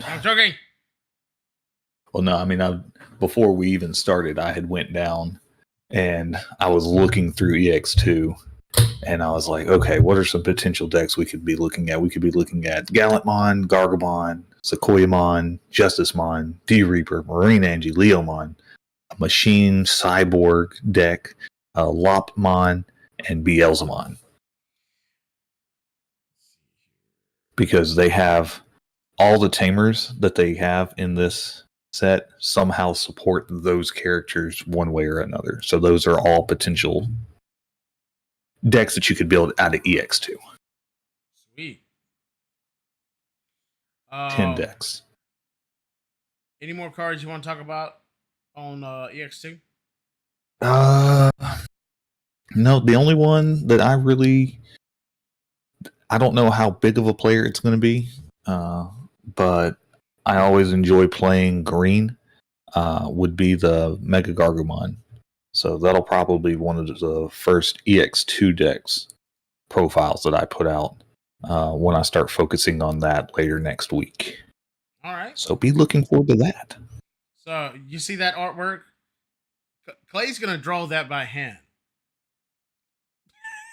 I'm joking. Well, no, I mean, before we even started, I had went down and I was looking through EX2, and I was like, okay, what are some potential decks we could be looking at? We could be looking at Gallantmon, Gargamon, Sequoiamon, Justicemon, D-Reaper, Marine Angie, Leomon, a Machine Cyborg deck, Lopmon, and Beelzemon. Because they have all the tamers that they have in this set somehow support those characters one way or another. So those are all potential decks that you could build out of EX2. Sweet. 10 decks. Any more cards you want to talk about on EX2? No, the only one that I don't know how big of a player it's going to be, but I always enjoy playing green, would be the Mega Gargumon. So that'll probably be one of the first EX2 decks profiles that I put out when I start focusing on that later next week. All right. So be looking forward to that. So you see that artwork? Clay's going to draw that by hand.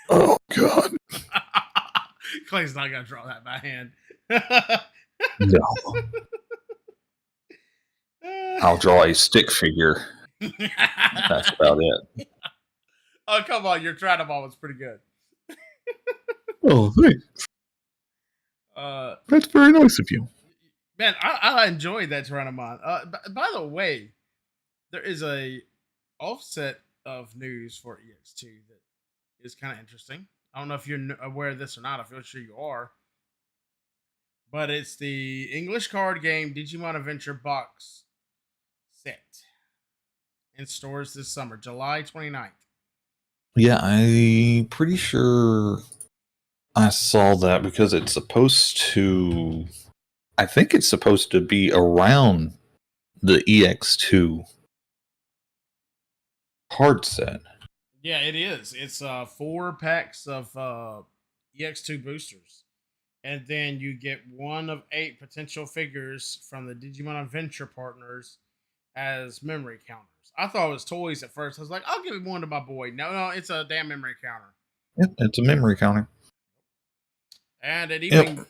Oh, God. Clay's not going to draw that by hand. No. I'll draw a stick figure. That's about it. Oh, come on. Your Trinamon was pretty good. Oh, thanks. That's very nice of you. Man, I enjoyed that Tyrannamon. By the way, there is a offset of news for EX2 that is kind of interesting. I don't know if you're aware of this or not. I feel sure you are. But it's the English card game Digimon Adventure box set in stores this summer, July 29th. Yeah, I'm pretty sure I saw that because it's supposed to... I think it's supposed to be around the EX2 card set. Yeah, it is. It's 4 packs of EX2 boosters. And then you get one of 8 potential figures from the Digimon Adventure partners as memory counters. I thought it was toys at first. I was like, I'll give one to my boy. No, it's a damn memory counter. Yep, it's a memory counter. And it even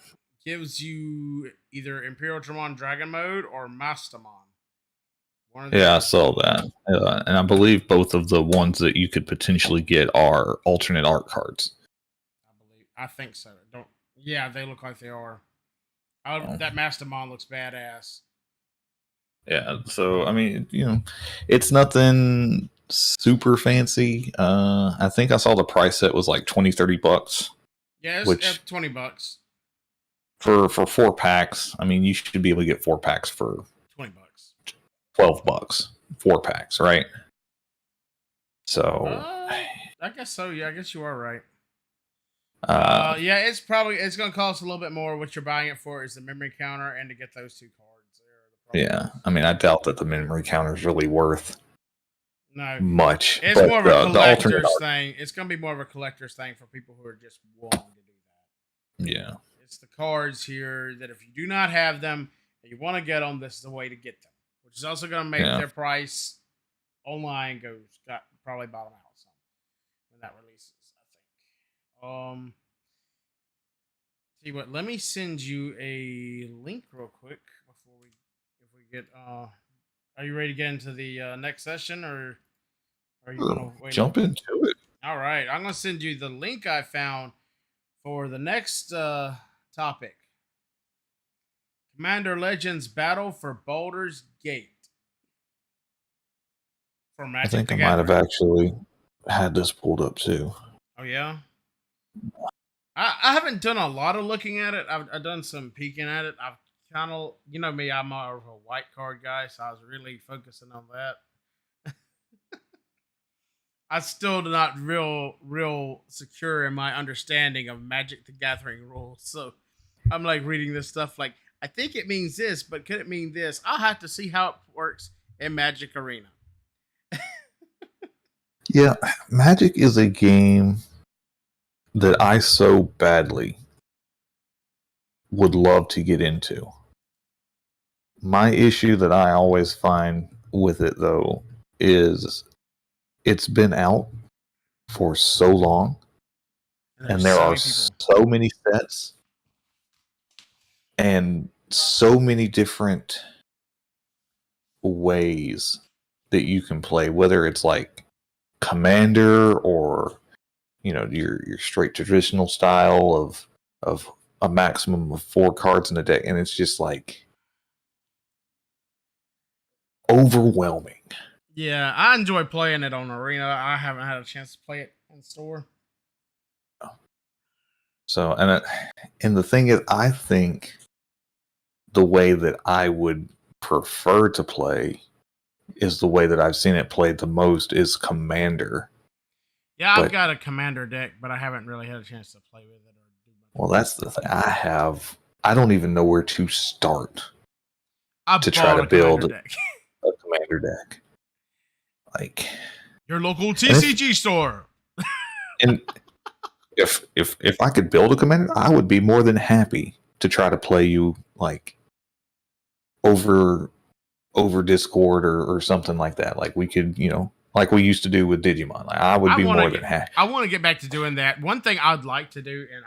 gives you either Imperial Dramon Dragon Mode or Mastamon. Yeah, I saw that. And I believe both of the ones that you could potentially get are alternate art cards. I think so. Yeah, they look like they are. That Mastamon looks badass. Yeah, so I mean, it's nothing super fancy. I think I saw the price set was like $20-$30. Yeah, it's $20 for 4 packs. I mean, you should be able to get 4 packs for $20, $12. 4 packs, right? So I guess so. Yeah, I guess you are right. Yeah, it's going to cost a little bit more. What you're buying it for is the memory counter and to get those 2 cards. Yeah, I mean, I doubt that the memory counter is really worth much. It's more of a collector's thing. It's going to be more of a collector's thing for people who are just wanting to do that. Yeah. It's the cards here that if you do not have them and you want to get them, this is the way to get them. Which is also going to make their price online probably bottom out some when that releases, I think. See what? Let me send you a link real quick before we get. Are you ready to get into the next session, or are you gonna wait? Jump into it. All right, I'm gonna send you the link I found for the next topic. Commander Legends Battle for Baldur's Gate. For Magic I think the I might have actually had this pulled up too. Oh yeah. I haven't done a lot of looking at it. I've done some peeking at it. I've kind of, me, I'm more of a white card guy, so I was really focusing on that. I still not real secure in my understanding of Magic the Gathering rules. So I'm like reading this stuff like, I think it means this, but could it mean this? I'll have to see how it works in Magic Arena. Yeah, Magic is a game that I so badly would love to get into. My issue that I always find with it, though, is it's been out for so long, And and there's there so are many people. so many sets and so many different ways that you can play, whether it's like Commander or your straight traditional style of a maximum of 4 cards in a deck, and it's just like overwhelming. Yeah, I enjoy playing it on Arena. I haven't had a chance to play it in store. So, and the thing is, I think the way that I would prefer to play is the way that I've seen it played the most is Commander. Yeah, I've But- got a Commander deck, but I haven't really had a chance to play with it. Well, that's the thing. I don't even know where to start to try to build deck. a Commander deck. Like, Your local TCG store. and if I could build a Commander, I would be more than happy to try to play you like over Discord or something like that. Like we could, like we used to do with Digimon. Like I would be more than happy. I want to get back to doing that. One thing I'd like to do, and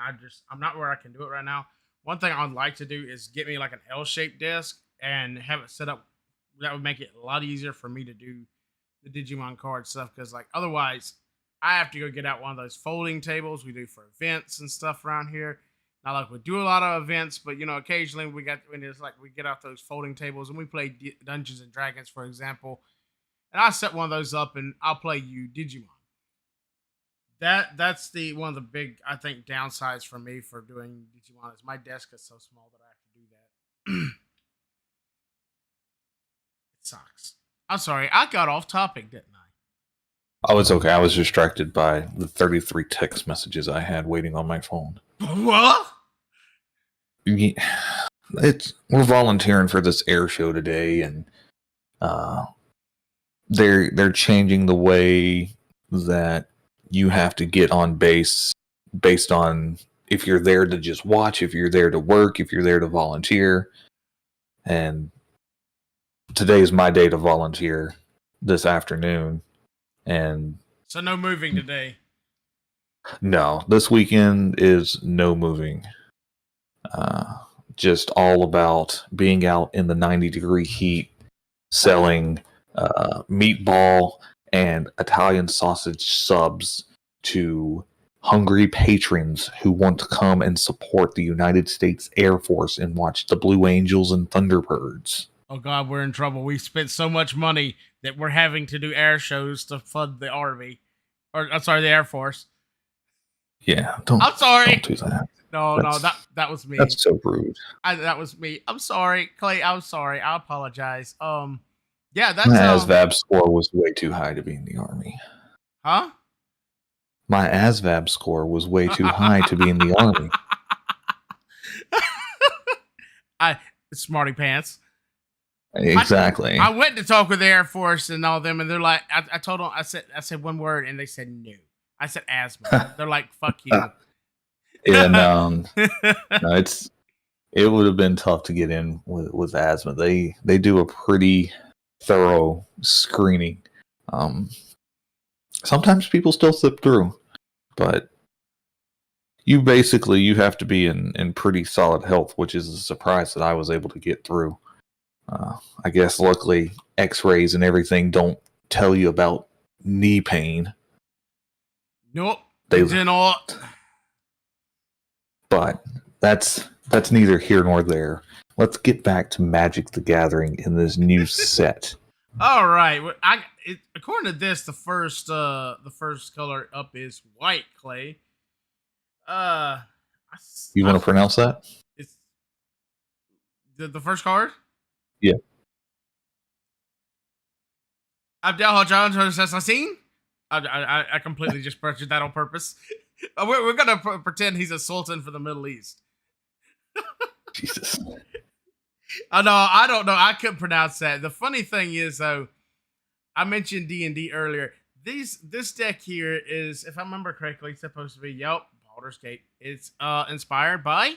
I'm not where I can do it right now. One thing I'd like to do is get me like an L-shaped desk and have it set up. That would make it a lot easier for me to do the Digimon card stuff. Because like otherwise, I have to go get out one of those folding tables we do for events and stuff around here. Not like we do a lot of events, but occasionally we get out those folding tables and we play Dungeons and Dragons, for example. And I set one of those up and I'll play you Digimon. That's one of the big, I think, downsides for me for doing Digimon is my desk is so small that I have to do that. It sucks. I'm sorry, I got off topic, didn't I? Oh, it's okay. I was distracted by the 33 text messages I had waiting on my phone. What? We're volunteering for this air show today, and they're changing the way that you have to get on base based on if you're there to just watch, if you're there to work, if you're there to volunteer. And today is my day to volunteer this afternoon. And so no moving today. No, this weekend is no moving. Just all about being out in the 90-degree heat, selling meatball and Italian sausage subs to hungry patrons who want to come and support the United States Air Force and watch the Blue Angels and Thunderbirds. Oh God, we're in trouble. We spent so much money that we're having to do air shows to fund the Army. The Air Force. Yeah, I'm sorry. Don't do that. No, that was me. That's so rude. That was me. I'm sorry, Clay. I'm sorry. I apologize. Yeah, that's my ASVAB score was way too high to be in the Army. Huh? My ASVAB score was way too high to be in the Army. Smarty pants. Exactly. I went to talk with the Air Force and all them, and they're like, I told them, I said one word, and they said no. I said asthma. They're like, fuck you. Yeah, no, it would have been tough to get in with asthma. They do a pretty thorough screening. Sometimes people still slip through, but you have to be in pretty solid health, which is a surprise that I was able to get through. I guess luckily X-rays and everything don't tell you about knee pain. Nope, they did not. But that's neither here nor there. Let's get back to Magic the Gathering in this new set. All right, according to this, the first color up is white, Clay. You want to pronounce that? It's the first card. Yeah. Abdel Hajjan Assassin. I completely just purchased that on purpose. We're gonna pretend he's a sultan for the Middle East. Jesus. I know. I don't know. I couldn't pronounce that. The funny thing is, though, I mentioned D&D earlier. This deck here is, if I remember correctly, supposed to be Baldur's Gate. It's inspired by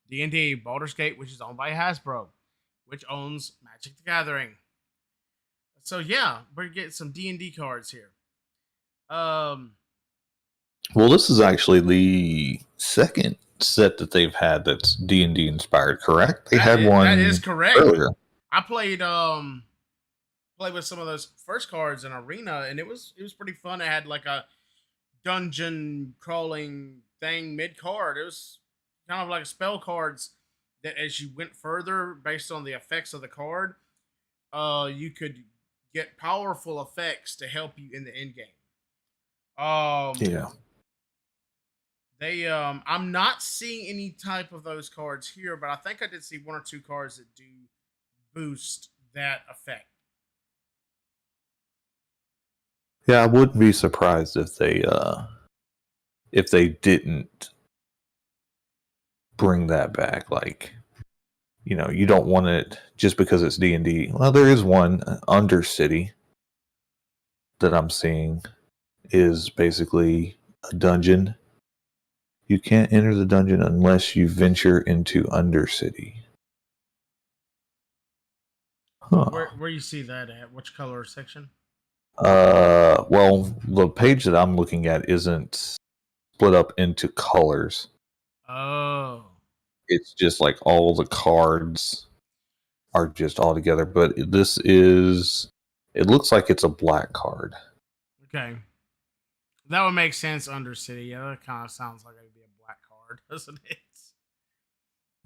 D&D Baldur's Gate, which is owned by Hasbro, which owns Magic the Gathering. So yeah, we're getting some D&D cards here. Well, this is actually the second set that they've had that's D&D inspired, correct? They had one that is correct. earlier. I played with some of those first cards in Arena, and it was pretty fun. It had like a dungeon crawling thing mid card. It was kind of like spell cards that, as you went further based on the effects of the card, you could get powerful effects to help you in the end game. Yeah. They I'm not seeing any type of those cards here, but I think I did see one or two cards that do boost that effect. Yeah, I wouldn't be surprised if they didn't bring that back. Like, you don't want it just because it's D&D. Well, there is one, Undercity, that I'm seeing is basically a dungeon. You can't enter the dungeon unless you venture into Undercity. Huh. Where you see that at? Which color section? Well, the page that I'm looking at isn't split up into colors. Oh. It's just like all the cards are just all together. But this is, it looks like it's a black card. Okay. That would make sense, Undercity. Yeah, that kind of sounds like it would be a black card, doesn't it?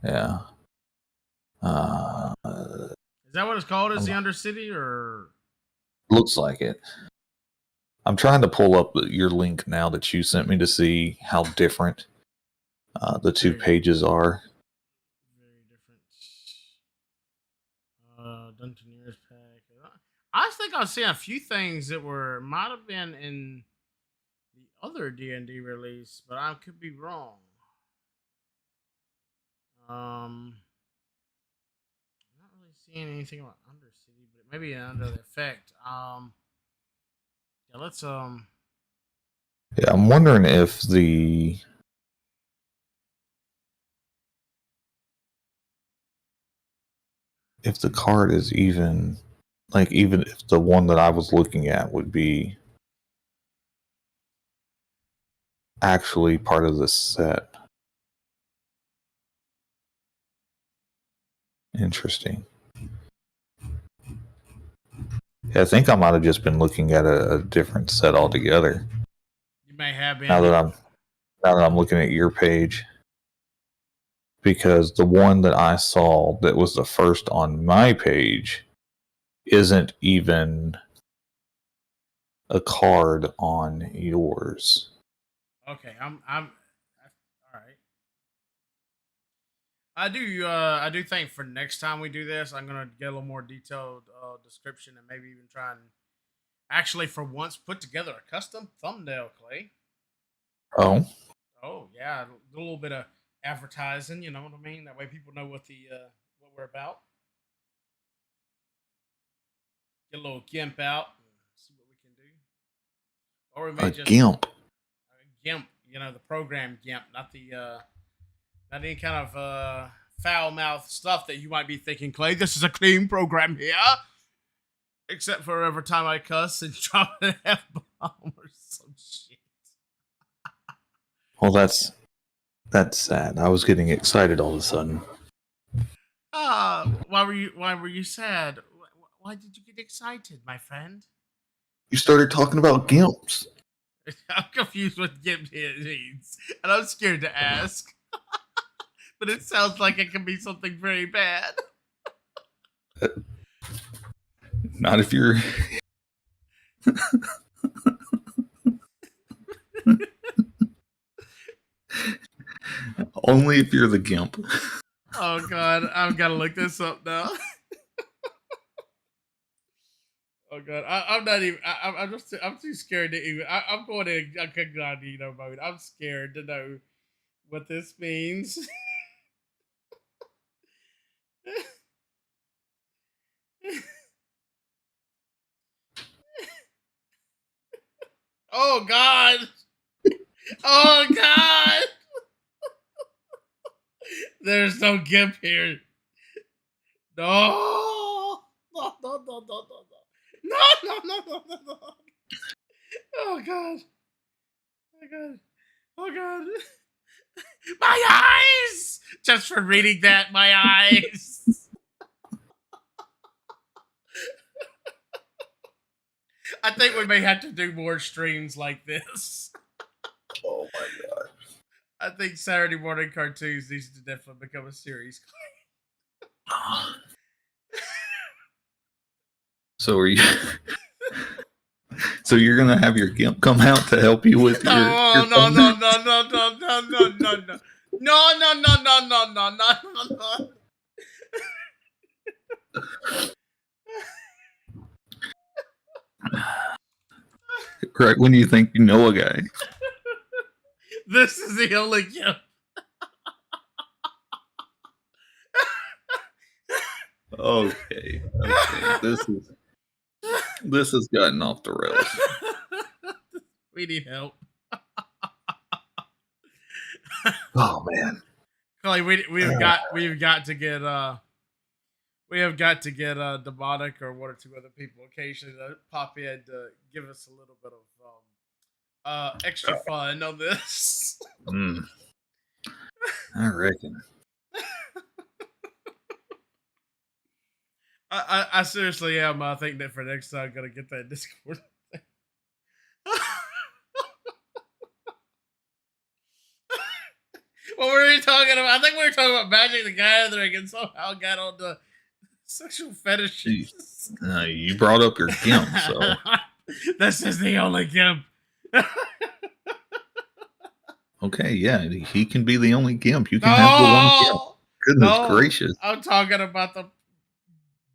Yeah. Is that what it's called? Is the Undercity, or? Looks like it. I'm trying to pull up your link now that you sent me to see how different the two pages are. Very different. Dungeoneers pack. I think I've seen a few things that might have been in the other D&D release, but I could be wrong. I'm not really seeing anything about Undercity, but maybe under the effect. Yeah, let's Yeah, I'm wondering if the card is even if the one that I was looking at would be actually part of the set. Interesting. Yeah, I think I might have just been looking at a different set altogether. You may have been. Now that I'm looking at your page, because the one that I saw that was the first on my page isn't even a card on yours. Okay, I'm all right. I do think for next time we do this, I'm gonna get a little more detailed description and maybe even try and actually for once put together a custom thumbnail, Clay. Oh Yeah, a little bit of advertising, you know what I mean? That way people know what we're about. Get a little GIMP out and see what we can do. Or we may just GIMP. GIMP, the program GIMP, not any kind of foul mouth stuff that you might be thinking, Clay. This is a clean program here. Except for every time I cuss and drop an F-bomb or some shit. Well, that's sad. I was getting excited all of a sudden. Why were you sad? Why did you get excited, my friend? You started talking about GIMPs. I'm confused what GIMP means, and I'm scared to ask. But it sounds like it can be something very bad. Not if you're... Only if you're the GIMP. Oh god, I've got to look this up now. Oh god, I'm not even. I'm too scared to even. I'm going in incognito mode. I'm scared to know what this means. Oh God! Oh God! There's no gimp here. No! No! No! No! No! No! No! No! No! No! No! No! Oh God! Oh God! Oh God! My eyes! Just for reading that, my eyes. I think we may have to do more streams like this. Oh my god. I think Saturday morning cartoons needs to definitely become a series. So are you? So you're gonna have your gimp come out to help you with No, your no, no, thunder? no, no, no, no, no, no, no. No, no, no, no, no, no, no, no, no. Right when you think you know a guy. This is the only gift. Okay. This has gotten off the rails. We need help. Oh man. Clay, we've got to get Demonic or one or two other people occasionally to pop in to give us a little bit of extra fun on this. I reckon. I seriously am. I think that for next time, I'm gonna get that Discord. What were we talking about? I think we were talking about Magic the Gathering and somehow got on the sexual fetishes. You brought up your gimp, so This is the only gimp. okay, yeah, he can be the only gimp. You can have the one gimp. Goodness gracious. I'm talking about the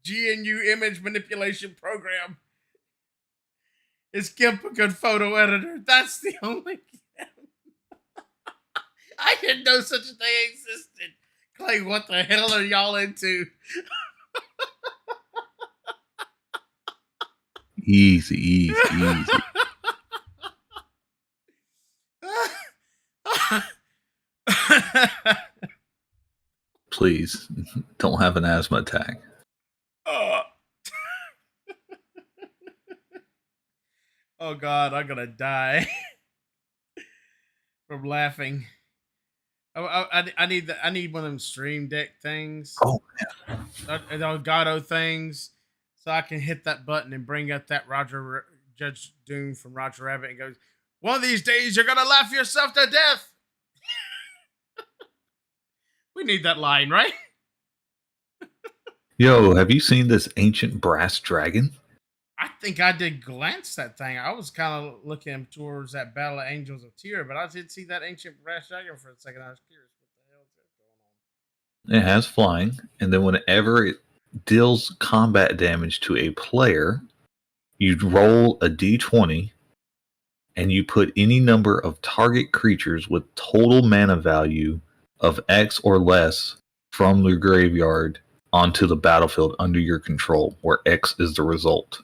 GNU image manipulation program. Is GIMP a good photo editor? That's the only GIMP. I didn't know such a thing existed. Clay, what the hell are y'all into? Easy. Please don't have an asthma attack. Oh God, I'm gonna die from laughing. I need one of them Stream Deck things. Oh those Elgato things, so I can hit that button and bring up that Judge Doom from Roger Rabbit and goes, "One of these days you're gonna laugh yourself to death." We need that line, right? Yo, have you seen this ancient brass dragon? I think I did glance that thing. I was kind of looking towards that Battle of Angels of Tyr, but I did see that ancient brass dragon for a second. I was curious what the hell is going on. It has flying, and then whenever it deals combat damage to a player, you roll a d20 and you put any number of target creatures with total mana value of X or less from the graveyard onto the battlefield under your control, where X is the result.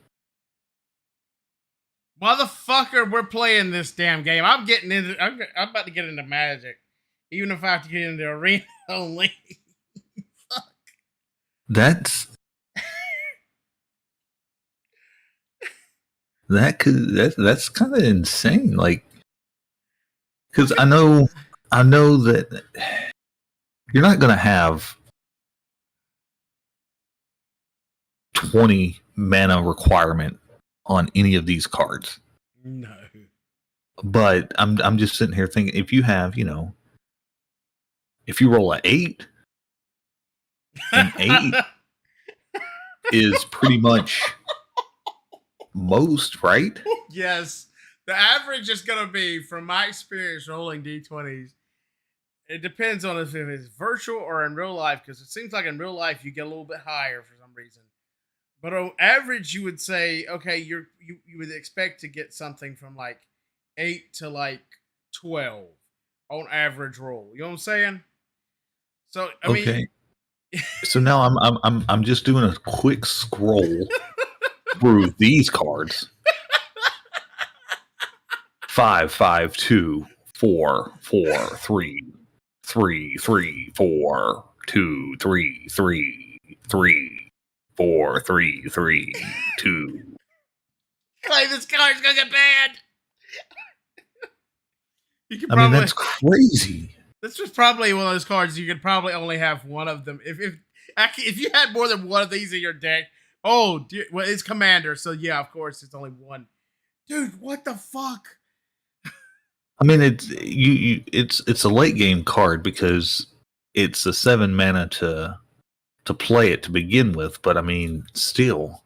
Motherfucker, we're playing this damn game. I'm about to get into Magic, even if I have to get into Arena only. Fuck. That's kind of insane. Like, because I know that you're not gonna have 20 mana requirement on any of these cards. No. But I'm just sitting here thinking, if you have, if you roll an 8, an 8 is pretty much most, right? Yes. The average is going to be, from my experience rolling D20s, it depends on if it's virtual or in real life, because it seems like in real life you get a little bit higher for some reason. But on average, you would say, okay, you would expect to get something from like 8 to like 12 on average roll. You know what I'm saying? So I mean, so now I'm just doing a quick scroll through these cards. 5, 5, 2, 4, 4, 3, 3, 3, 4, 2, 3, 3, 3, 4, 3, 3, 2. Clay, this card's gonna get banned. You could I mean, probably. that's crazy. This was probably one of those cards you could probably only have one of them. If you had more than one of these in your deck, oh, dear, well, it's Commander, so yeah, of course, it's only one. Dude, what the fuck? I mean, it's a late game card because it's a 7 mana to play it to begin with. But I mean, still,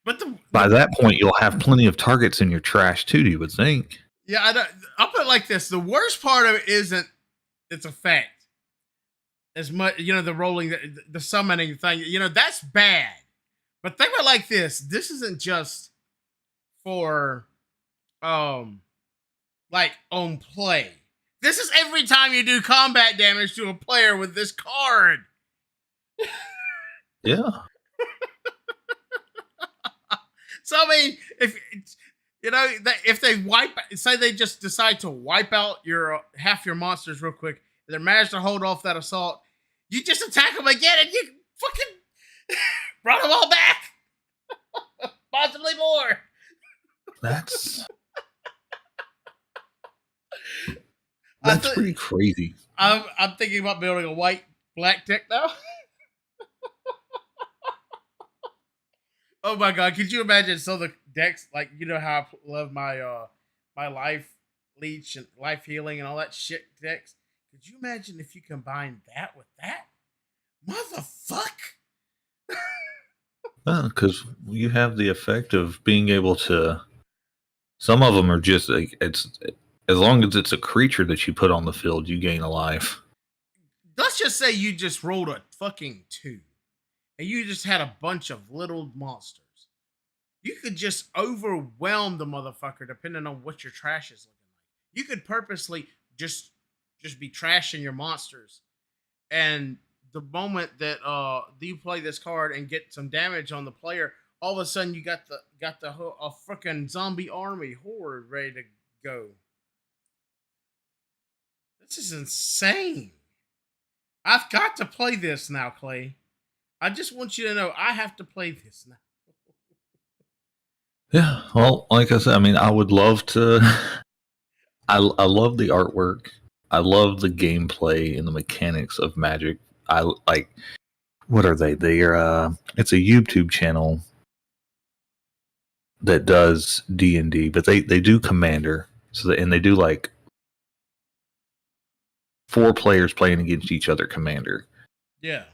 But by that point, you'll have plenty of targets in your trash too. You would think. yeah, I'll put it like this: the worst part of it isn't its effect. As much, the rolling, the summoning thing, that's bad. But think about it like this: this isn't just for, like on play. This is every time you do combat damage to a player with this card. Yeah. So I mean, if they say they just decide to wipe out your half your monsters real quick, and they manage to hold off that assault, you just attack them again, and you fucking brought them all back, possibly more. That's pretty crazy. I'm thinking about building a white black deck now. Oh my god, could you imagine? So the decks, like, how I love my my life leech and life healing and all that shit decks. Could you imagine if you combine that with that? Motherfuck. Because you have the effect of being able to. Some of them are just like it's as long as it's a creature that you put on the field, you gain a life. Let's just say you just rolled a fucking 2. And you just had a bunch of little monsters. You could just overwhelm the motherfucker depending on what your trash is looking like. You could purposely just be trashing your monsters. And the moment that you play this card and get some damage on the player, all of a sudden you got a freaking zombie army horde ready to go. This is insane. I've got to play this now, Clay. I just want you to know I have to play this now. Yeah, well, like I said, I mean, I would love to. I love the artwork. I love the gameplay and the mechanics of Magic. I like. What are they? It's a YouTube channel that does D&D, but they do Commander. And they do like 4 players playing against each other Commander. Yeah.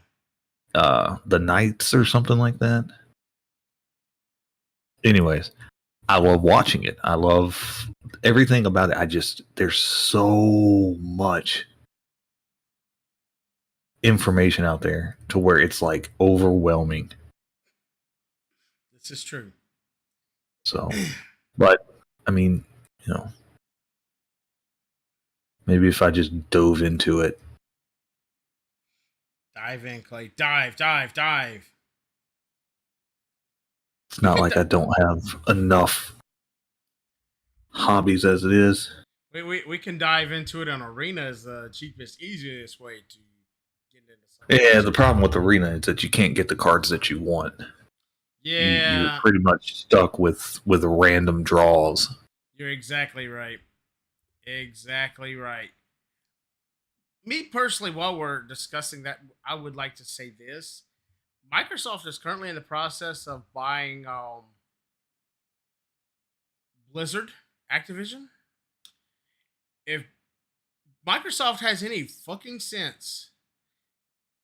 The Knights or something like that. Anyways, I love watching it. I love everything about it. There's so much information out there to where it's like overwhelming. This is true. So, but I mean, maybe if I just dove into it. Dive in, Clay. Dive. It's not like I don't have enough hobbies as it is. We can dive into it on Arena as the cheapest, easiest way to get into something. Yeah, the problem with Arena is that you can't get the cards that you want. Yeah. You're pretty much stuck with random draws. You're exactly right. Me personally, while we're discussing that, I would like to say this. Microsoft is currently in the process of buying Blizzard, Activision. If Microsoft has any fucking sense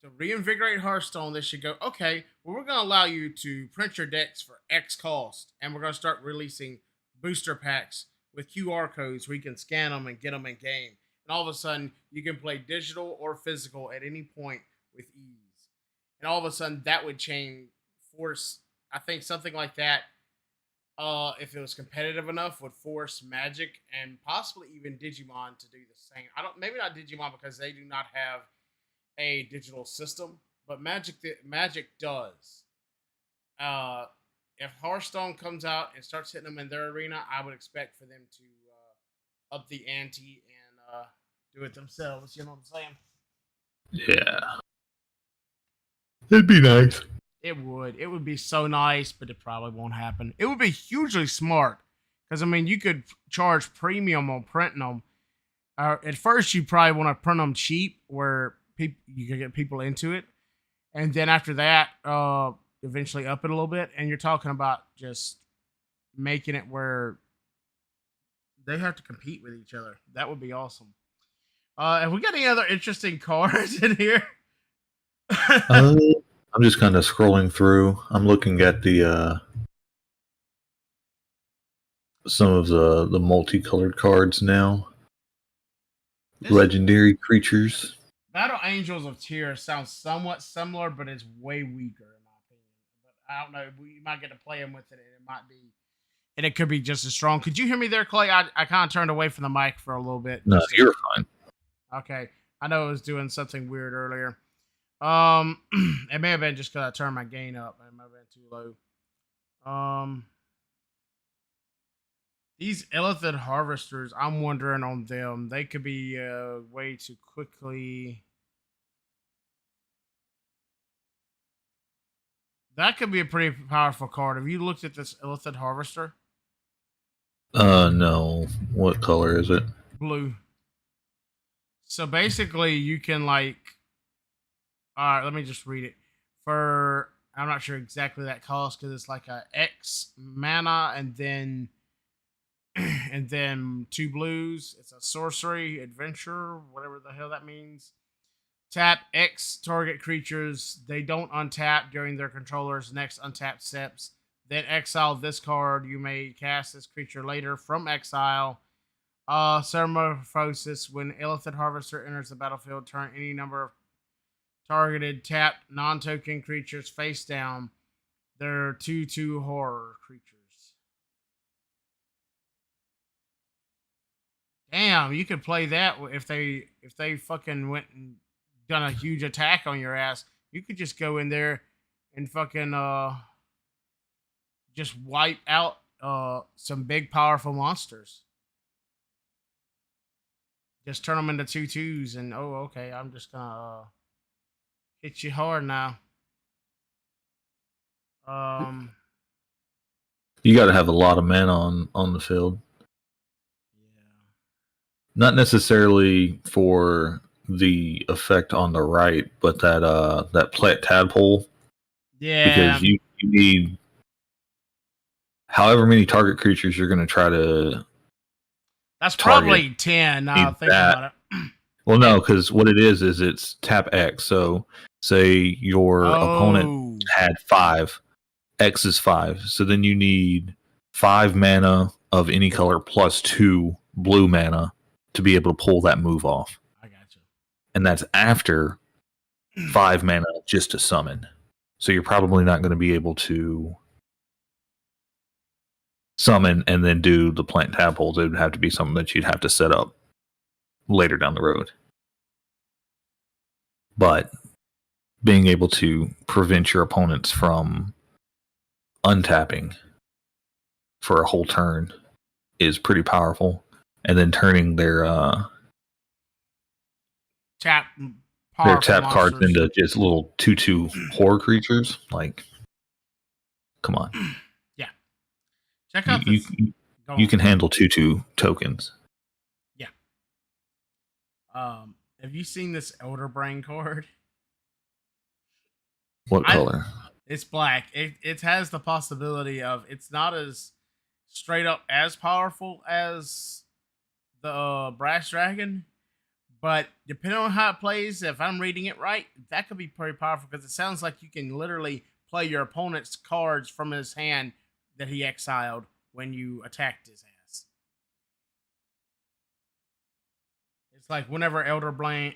to reinvigorate Hearthstone, they should go, okay, well, we're going to allow you to print your decks for X cost, and we're going to start releasing booster packs with QR codes where you can scan them and get them in game. And all of a sudden, you can play digital or physical at any point with ease. And all of a sudden, that would force, I think something like that, if it was competitive enough, would force Magic and possibly even Digimon to do the same. Maybe not Digimon because they do not have a digital system, but Magic does. If Hearthstone comes out and starts hitting them in their arena, I would expect for them to up the ante and do it themselves. You know what I'm saying? Yeah. It'd be nice. It would. It would be so nice, but it probably won't happen. It would be hugely smart because I mean, you could charge premium on printing them. At first, you probably want to print them cheap, where you can get people into it, and then after that, eventually up it a little bit. And you're talking about just making it where they have to compete with each other. That would be awesome. Have we got any other interesting cards in here? I'm just kind of scrolling through. I'm looking at the some of the multicolored cards now. Legendary creatures. Battle Angels of Tyr sounds somewhat similar, but it's way weaker in my opinion. But I don't know. We might get to play them with it, and it might be, and it could be just as strong. Could you hear me there, Clay? I kind of turned away from the mic for a little bit. No, you're fine. Okay, I know it was doing something weird earlier. It may have been just because I turned my gain up. It might have been too low. These Illithid Harvesters, I'm wondering on them. They could be way too quickly. That could be a pretty powerful card. Have you looked at this Illithid Harvester? No. What color is it? Blue. So basically, you can like. All right, let me just read it. For I'm not sure exactly that cost because it's like a X mana and then 2 blues. It's a sorcery adventure, whatever the hell that means. Tap X target creatures. They don't untap during their controller's next untapped steps. Then exile this card. You may cast this creature later from exile. Metamorphosis. When Illithid Harvester enters the battlefield, turn any number of targeted tapped non-token creatures face down. They're 2/2 horror creatures. Damn, you could play that if they fucking went and done a huge attack on your ass. You could just go in there and fucking just wipe out some big powerful monsters. Just turn them into 2/2s and okay, I'm just gonna hit you hard now. You got to have a lot of men on the field. Not necessarily for the effect on the right, but that plant tadpole. Yeah. Because you need however many target creatures you're going to try to. That's probably 10. Now I think about it. Well, no, because what it is it's tap X. So say your opponent had 5, X is 5. So then you need 5 mana of any color plus 2 blue mana to be able to pull that move off. I got you. And that's after 5 mana just to summon. So you're probably not going to be able to summon and then do the plant tadpoles. It would have to be something that you'd have to set up later down the road. But being able to prevent your opponents from untapping for a whole turn is pretty powerful. And then turning their tap cards into just little 2/2 horror creatures. Like, come on. Yeah. Check out this. You can handle 2/2 tokens. Yeah. Have you seen this Elder Brain card? What color? It's black. It has the possibility of it's not as straight up as powerful as the Brass Dragon, but depending on how it plays, if I'm reading it right, that could be pretty powerful because it sounds like you can literally play your opponent's cards from his hand that he exiled when you attacked his ass. It's like whenever Elder Brain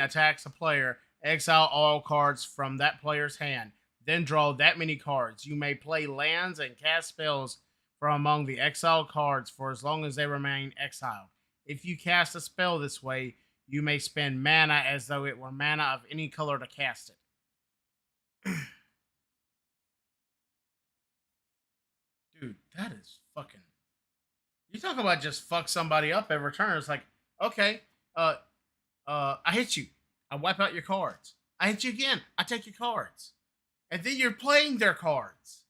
attacks a player, exile all cards from that player's hand, then draw that many cards. You may play lands and cast spells from among the exiled cards for as long as they remain exiled. If you cast a spell this way, you may spend mana as though it were mana of any color to cast it. Dude, that is fucking You talk about just fuck somebody up every turn. It's like, okay, I hit you. I wipe out your cards. I hit you again. I take your cards. And then you're playing their cards.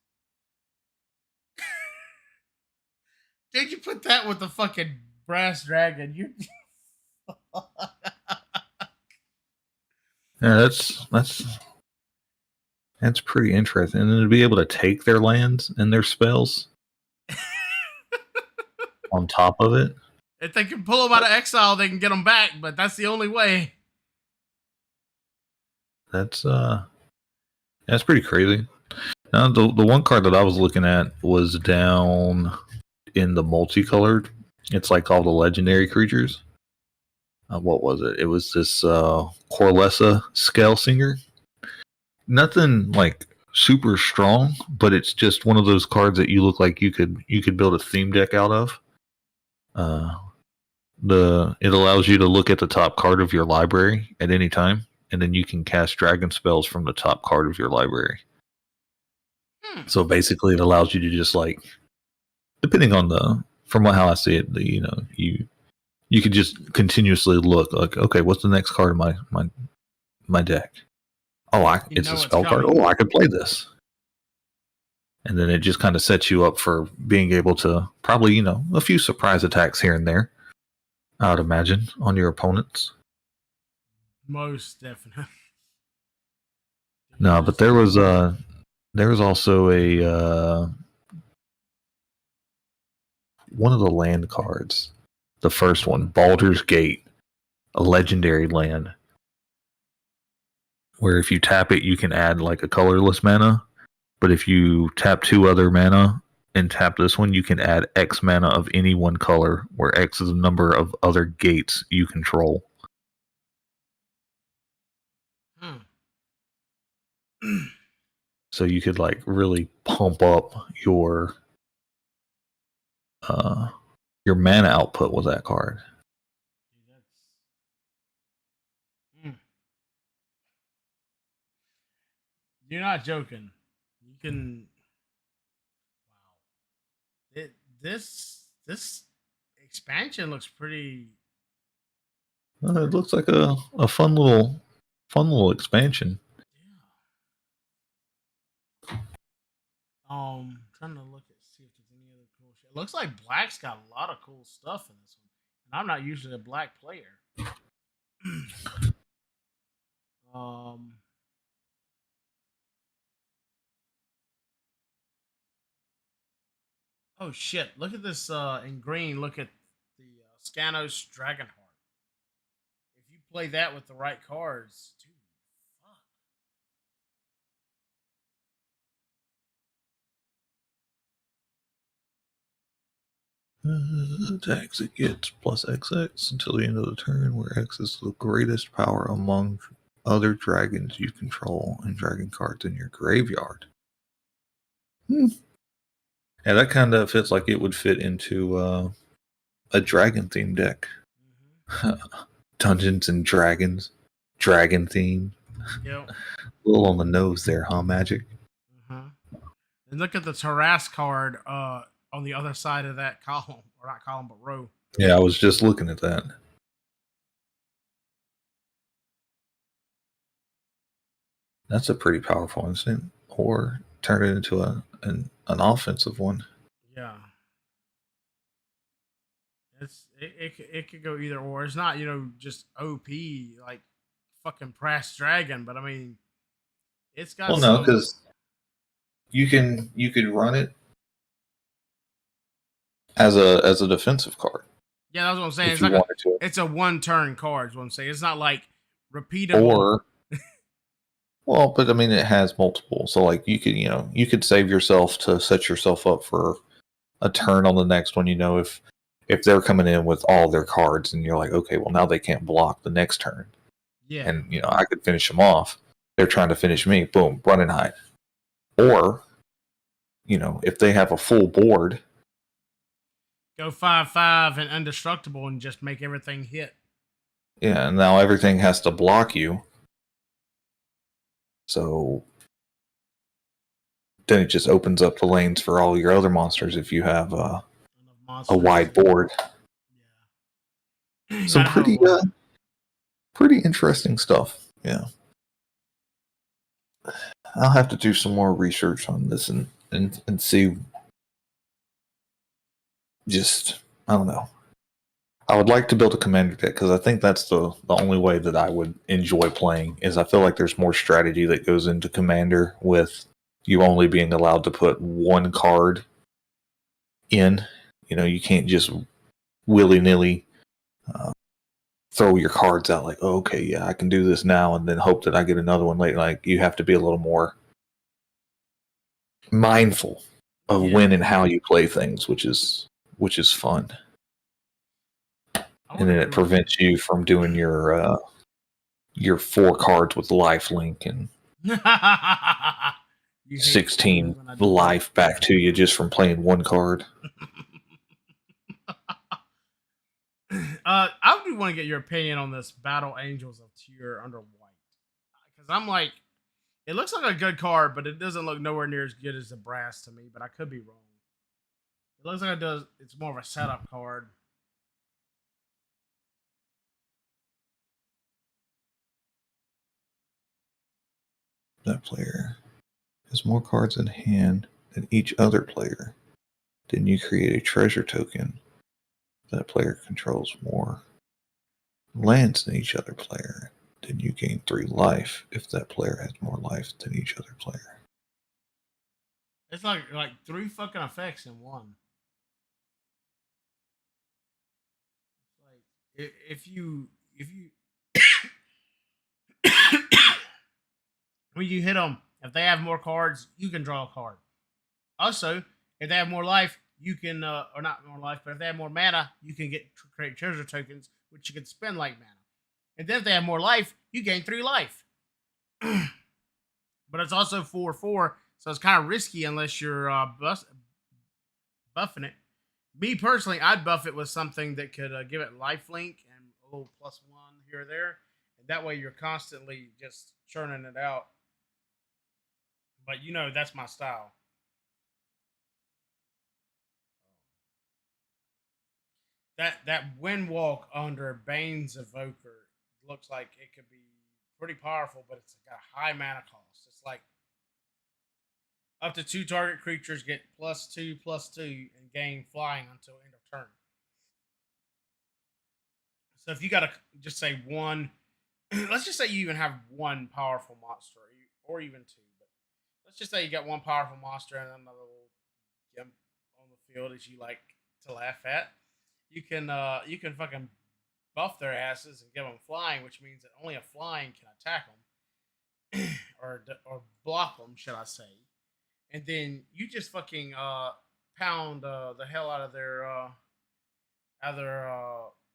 Did you put that with the fucking brass dragon? You Yeah, that's pretty interesting. And then to be able to take their lands and their spells on top of it. if they can pull them out of exile, they can get them back, but that's the only way. That's pretty crazy. Now the one card that I was looking at was down in the multicolored. It's like all the legendary creatures. What was it? It was this Corlessa Scale Singer. Nothing like super strong, but it's just one of those cards that you look like you could build a theme deck out of. It allows you to look at the top card of your library at any time, and then you can cast dragon spells from the top card of your library. So basically, it allows you to just like, depending on how I see it, you could just continuously look like, okay, what's the next card in my deck? Oh, it's a spell card. Oh, I could play this. And then it just kind of sets you up for being able to probably, a few surprise attacks here and there, I would imagine, on your opponents. Most definitely. No, but there was also a one of the land cards. The first one, Baldur's Gate, a legendary land, where if you tap it, you can add like a colorless mana. But if you tap 2 other mana and tap this one, you can add X mana of any one color, where X is the number of other gates you control. So you could like really pump up your mana output with that card. You're not joking. You can. Wow. This expansion looks pretty. It looks like a fun little expansion. Yeah. Trying to look at see if there's any other cool shit. It looks like Black's got a lot of cool stuff in this one, and I'm not usually a Black player. Oh shit! Look at this in green. Look at the Scanos Dragonheart. If you play that with the right cards, dude, Attacks it gets plus XX until the end of the turn, where X is the greatest power among other dragons you control and dragon cards in your graveyard. Yeah, that kind of fits like it would fit into a dragon themed deck. Dungeons and Dragons, dragon theme. Yep. A little on the nose there, huh, Magic? And look at the Taras card on the other side of that column, or not column, but row. Yeah, I was just looking at that. That's a pretty powerful instant. Or turn it into an offensive one. Yeah. It could go either or. It's not, just OP like fucking Brass Dragon, but I mean, it's got. Well, no, because you could run it as a defensive card. Yeah, that's what I'm saying. It's a one turn card. Is what I'm saying. It's not like repeatable. Or well, but I mean, it has multiple. So like you could save yourself to set yourself up for a turn on the next one. If they're coming in with all their cards and you're like, okay, well now they can't block the next turn. Yeah. And I could finish them off. They're trying to finish me. Boom, run and hide. Or, if they have a full board, go 5/5 and indestructible and just make everything hit. Yeah, and now everything has to block you. So then it just opens up the lanes for all your other monsters if you have a wide board. Yeah. Some pretty interesting stuff. Yeah. I'll have to do some more research on this and see. Just, I don't know. I would like to build a commander deck because I think that's the only way that I would enjoy playing. Is I feel like there's more strategy that goes into commander with you only being allowed to put one card in. You know, you can't just willy-nilly throw your cards out like, oh, okay, yeah, I can do this now, and then hope that I get another one later. Like, you have to be a little more mindful of when and how you play things, which is fun. And then it prevents you from doing your 4 cards with life link and 16 life back to you just from playing one card. I do want to get your opinion on this Battle Angels of Tyr under white, because I'm like, it looks like a good card, but it doesn't look nowhere near as good as the brass to me. But I could be wrong. It looks like it does. It's more of a setup card. That player has more cards in hand than each other player. Then you create a treasure token. That player controls more lands than each other player. Then you gain 3 life if that player has more life than each other player. It's like 3 fucking effects in one. Like if you when you hit them, if they have more cards, you can draw a card. Also, if they have more life, you can, or not more life, but if they have more mana, you can create treasure tokens, which you can spend like mana. And then if they have more life, you gain 3 life. But it's also 4/4, so it's kind of risky unless you're buffing it. Me personally, I'd buff it with something that could give it lifelink and a little +1 here or there. And that way you're constantly just churning it out. But you know, that's my style. That Windwalk under Bane's Evoker looks like it could be pretty powerful, but it's got a high mana cost. It's like up to 2 target creatures get +2/+2 and gain flying until end of turn. So if you got to just say one, let's just say you even have one powerful monster, or even 2, but let's just say you got one powerful monster and another little gimp on the field that you like to laugh at. You can fucking buff their asses and give them flying, which means that only a flying can attack them or block them, should I say? And then you just fucking pound the hell out of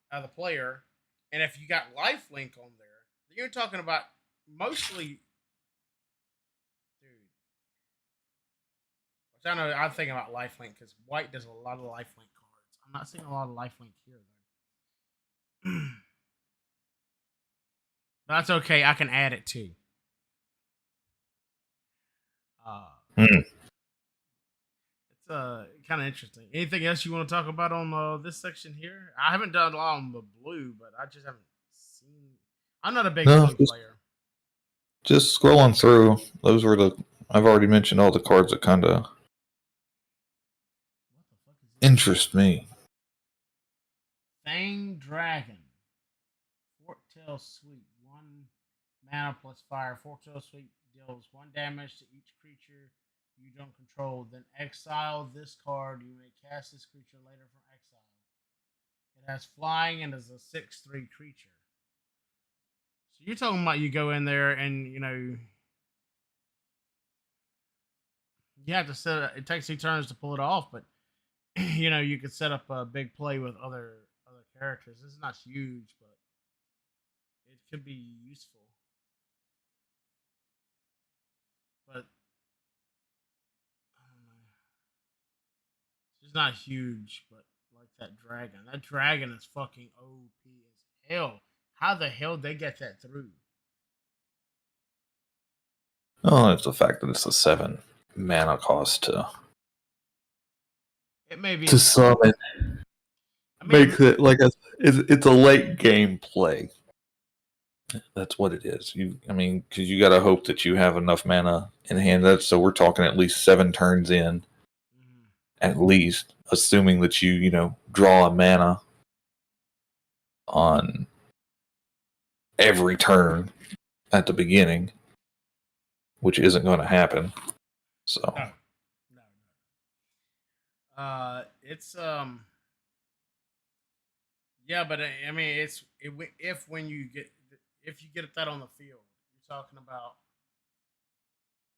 the player. And if you got lifelink on there, you're talking about mostly, dude. Which I know I'm thinking about lifelink because white does a lot of lifelink cards. I'm not seeing a lot of lifelink here though. That's okay. I can add it too. It's kind of interesting. Anything else you want to talk about on this section here? I haven't done a lot on the blue, but I just haven't seen. I'm not a big blue player. Just scrolling through, those were I've already mentioned all the cards that kind of interest me. Fang Dragon, Forktail Sweep, 1 mana plus fire. Forktail Sweep deals 1 damage to each creature you don't control. Then exile this card. You may cast this creature later from exile. It has flying and is a 6/3 creature. So you're talking about you go in there and you have to set it. It takes 2 turns to pull it off, but you could set up a big play with other characters. This is not huge, but it could be useful. But I don't know. It's not huge, but like that dragon. That dragon is fucking OP as hell. How the hell they get that through? Oh, it's the fact that it's a 7 mana cost to It may be summon. I mean, Makes it like it's a late game play. That's what it is. I mean, because you got to hope that you have enough mana in hand. So we're talking at least 7 turns in, mhm. at least, assuming that draw a mana on every turn at the beginning, which isn't going to happen. So No, no, no. It's yeah, but I mean, if when you get if you get that on the field, you're talking about,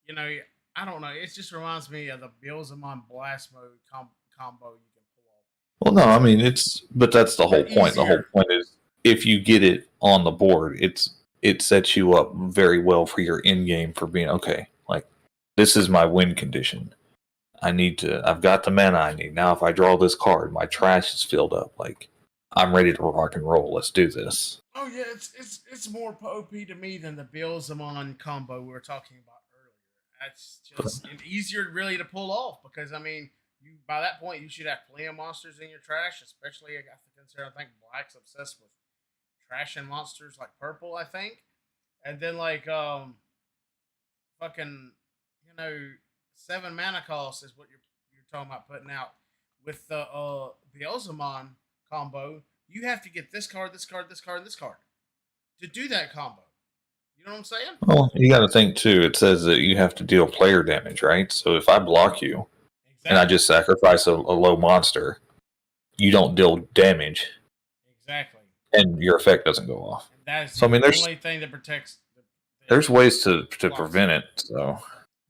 you know, I don't know. It just reminds me of the Bills Amon Blast Mode combo you can pull off. well, no, I It's mean but that's the whole but point. The whole easier. point is if you get it on the board, it sets you up very well for your end game for being okay. Like this is my win condition. I've got the mana I need. Now if I draw this card, my trash is filled up. Like I'm ready to rock and roll. Let's do this. Oh yeah, it's more OP to me than the Bills Amon combo we were talking about earlier. That's just and easier really to pull off because I mean, you by that point you should have plenty of monsters in your trash, especially I have to consider I think Black's obsessed with trash and monsters like purple, I think. And then like fucking you know 7 mana cost is what you're talking about putting out with the Beelzemon combo. You have to get this card, this card, this card, this card to do that combo. You know what I'm saying? Well, you got to think too. It says that you have to deal player damage, right? So if I block you and I Exactly. just sacrifice a low monster, you don't deal damage, Exactly. and your effect doesn't go off. And that is So I the mean, only thing that protects there's ways to blocks. prevent it. So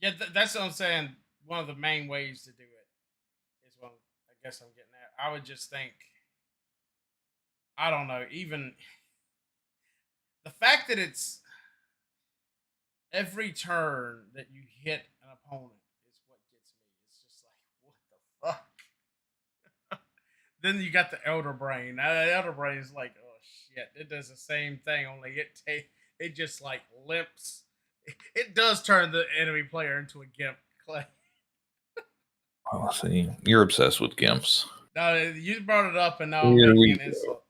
Yeah, that's what I'm saying. One of the main ways to do it is what I guess I'm getting at. I would just think, I don't know, even the fact that it's every turn that you hit an opponent is what gets me. It's just like, what the fuck? Then you got the Elder Brain. Now, the Elder Brain is like, oh shit, it does the same thing, only it just like limps. It does turn the enemy player into a gimp, Clay. oh, see, you're obsessed with gimps. No, you brought it up, and now I'm Here we making an go. insult.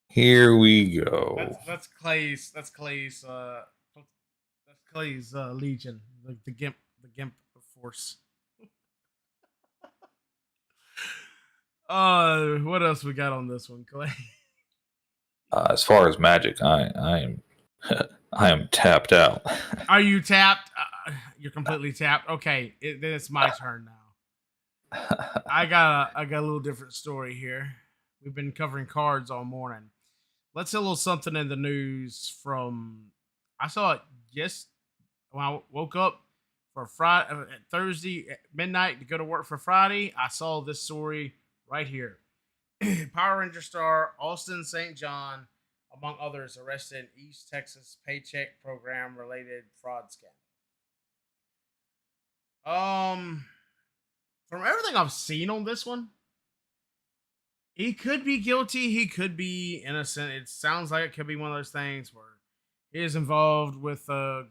Here we go. That's Clay's. That's Clay's Legion, the gimp force. What else we got on this one, Clay? As far as magic, I am I am tapped out. Are you tapped? You're completely tapped. Okay, then it's my turn now. I got a little different story here. We've been covering cards all morning. Let's see a little something in the news from. I saw it yes when I woke up for Friday, Thursday at midnight to go to work for Friday. I saw this story right here. Power Ranger star Austin St. John, among others, arrested in East Texas paycheck program related fraud scandal. From everything I've seen on this one, he could be guilty. He could be innocent. It sounds like it could be one of those things where he is involved with a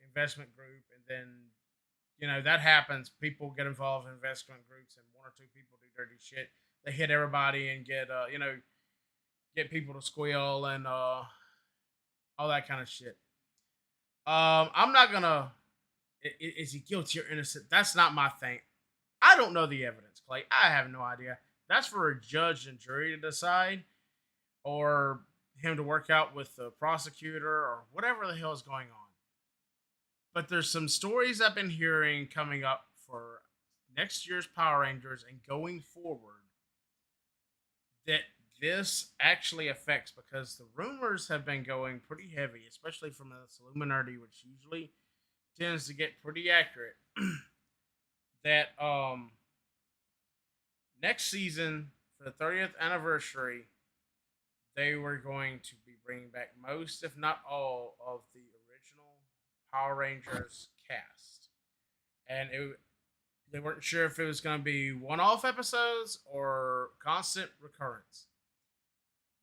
investment group, and then that happens. People get involved in investment groups, and one or two people do dirty shit. They hit everybody and get people to squeal and all that kind of shit. I'm not gonna. Is he guilty or innocent? That's not my thing. I don't know the evidence, Clay. I have no idea. That's for a judge and jury to decide, or him to work out with the prosecutor, or whatever the hell is going on. But there's some stories I've been hearing coming up for next year's Power Rangers and going forward that this actually affects, because the rumors have been going pretty heavy, especially from this Illuminati, which usually tends to get pretty accurate. That next season for the 30th anniversary, they were going to be bringing back most, if not all, of the original Power Rangers cast, and they weren't sure if it was going to be one-off episodes or constant recurrence.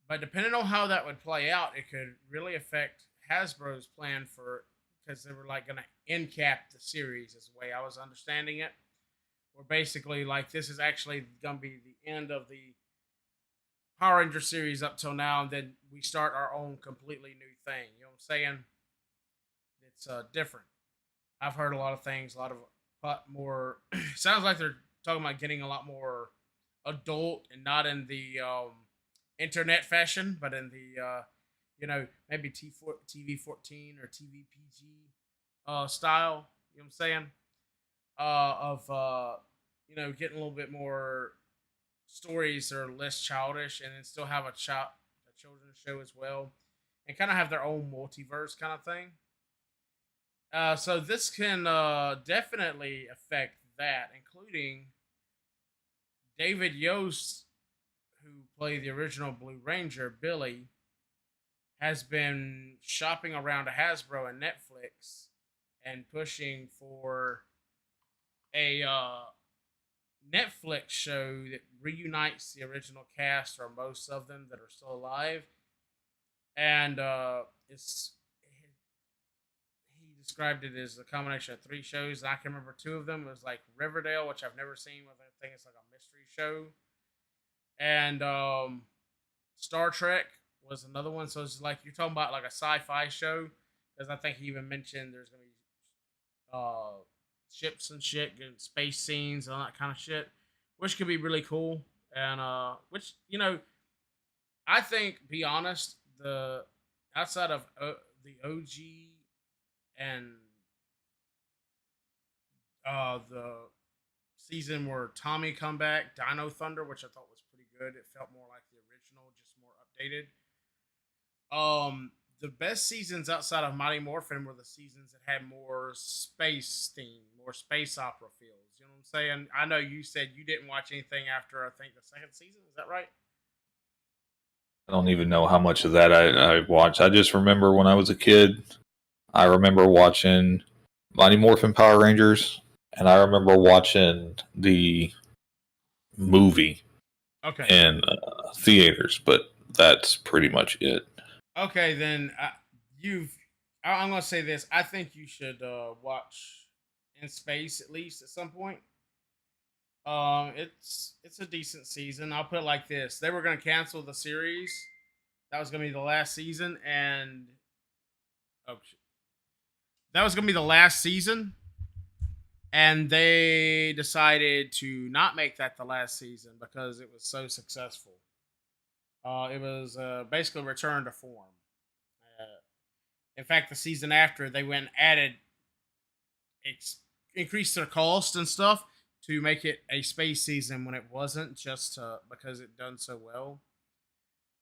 But depending on how that would play out, it could really affect Hasbro's plan for, because they were like going to end cap the series, is the way I was understanding it. Where basically like this is actually going to be the end of the Power Ranger series up till now, and then we start our own completely new thing. You know what I'm saying? It's different. I've heard a lot of things, a lot more. Sounds like they're talking about getting a lot more adult and not in the internet fashion, but in the maybe TV 14 or TV PG style. You know what I'm saying? Of getting a little bit more stories that are less childish, and then still have a children's show as well, and kind of have their own multiverse kind of thing. So this can definitely affect that, including David Yost, who played the original Blue Ranger, Billy, has been shopping around to Hasbro and Netflix and pushing for a Netflix show that reunites the original cast or most of them that are still alive, and it's he described it as a combination of three shows. I can remember two of them. It was like Riverdale, which I've never seen. I think it's like a mystery show, and Star Trek was another one. So it's like you're talking about like a sci-fi show, because I think he even mentioned there's gonna be ships and shit, getting space scenes and all that kind of shit, which could be really cool. And which I think, be honest, the outside of the OG and the season where Tommy come back, Dino Thunder, which I thought was pretty good. It felt more like the original, just more updated. The best seasons outside of Mighty Morphin were the seasons that had more space theme, more space opera feels. You know what I'm saying? I know you said you didn't watch anything after, I think, the second season. Is that right? I don't even know how much of that I watched. I just remember when I was a kid, I remember watching Mighty Morphin Power Rangers, and I remember watching the movie Okay. in theaters, but that's pretty much it. Okay, then I'm gonna say this. I think you should watch In Space at least at some point. It's a decent season. I'll put it like this: they were gonna cancel the series. That was gonna be the last season, and oh, that was gonna be the last season, and they decided to not make that the last season because it was so successful. It was basically returned to form. Uh, in fact, the season after they went and added, increased their cost and stuff to make it a space season when it wasn't, just because it done so well.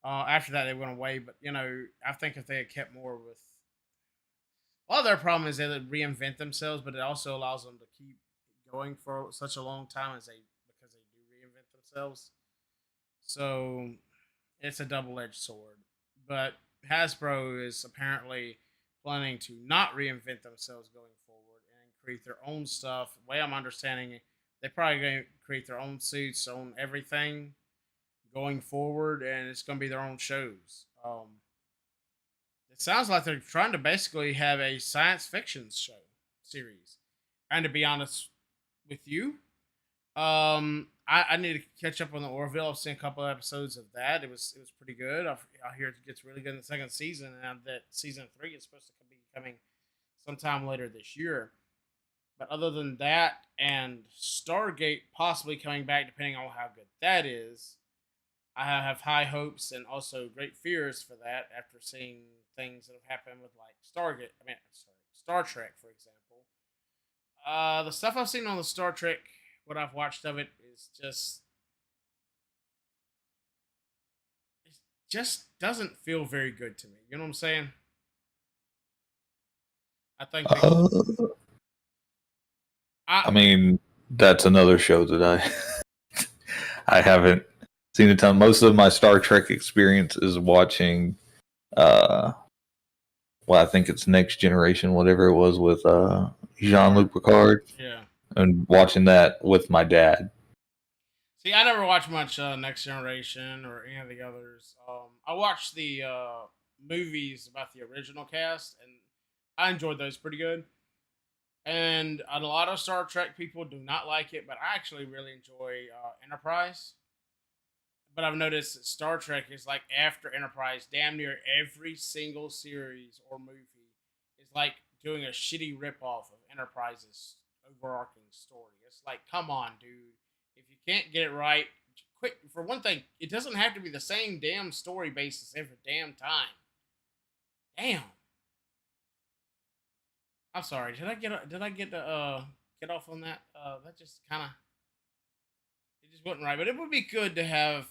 After that, they went away, but I think if they had kept more with, well, their problem is they reinvent themselves, but it also allows them to keep going for such a long time because they do reinvent themselves. So it's a double-edged sword. But Hasbro is apparently planning to not reinvent themselves going forward and create their own stuff. The way I'm understanding it, they're probably going to create their own suits, own everything going forward, and it's going to be their own shows. It sounds like they're trying to basically have a science fiction show series. And to be honest with you, I need to catch up on the Orville. I've seen a couple of episodes of that. It was pretty good. I hear it gets really good in the second season, and that season 3 is supposed to be coming sometime later this year. But other than that, and Stargate possibly coming back, depending on how good that is, I have high hopes and also great fears for that after seeing things that have happened with like Stargate. Star Trek, for example. The stuff I've seen on the Star Trek, what I've watched of it, is it just doesn't feel very good to me. You know what I'm saying? I think I mean, that's another show that I haven't seen a ton. Most of my Star Trek experience is watching, I think it's Next Generation, whatever it was with Jean-Luc Picard. Yeah. And watching that with my dad. See, I never watched much Next Generation or any of the others. I watched the movies about the original cast, and I enjoyed those pretty good. And a lot of Star Trek people do not like it, but I actually really enjoy Enterprise. but I've noticed that Star Trek is like after Enterprise, damn near every single series or movie is like doing a shitty ripoff of Enterprise's overarching story. It's like, come on, dude. If you can't get it right, quick. For one thing, it doesn't have to be the same damn story basis every damn time. Damn. I'm sorry. Did I get off on that? That just kind of it just wasn't right. But it would be good to have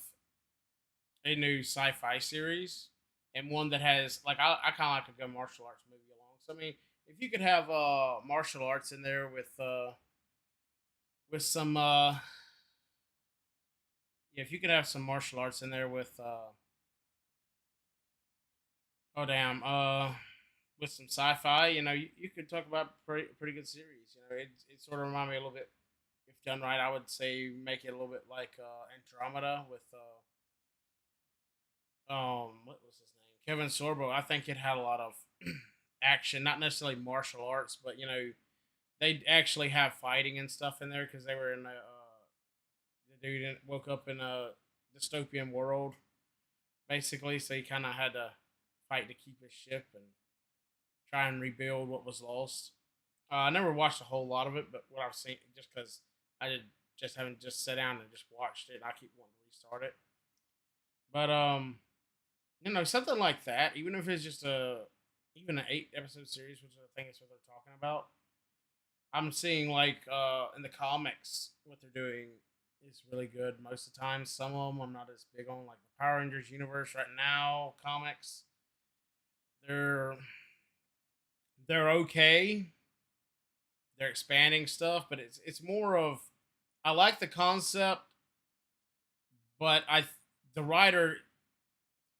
a new sci-fi series and one that has like I kind of like a good martial arts movie along. So I mean, if you could have martial arts in there with some yeah, if you could have some martial arts in there with oh damn with some sci-fi, you could talk about pretty good series. It sort of remind me a little bit, if done right, I would say make it a little bit like Andromeda with what was his name, Kevin Sorbo. I think it had a lot of action, not necessarily martial arts, but they actually have fighting and stuff in there because they were in the dude woke up in a dystopian world basically, so he kind of had to fight to keep his ship and try and rebuild what was lost. I never watched a whole lot of it, but what I've seen, just because I did just haven't just sat down and just watched it, and I keep wanting to restart it. But something like that, even if it's just even an 8 episode series, which I think is what they're talking about. I'm seeing like in the comics what they're doing is really good most of the time. Some of them I'm not as big on, like the Power Rangers universe right now comics. They're they're okay. They're expanding stuff, but it's more of I like the concept, but the writer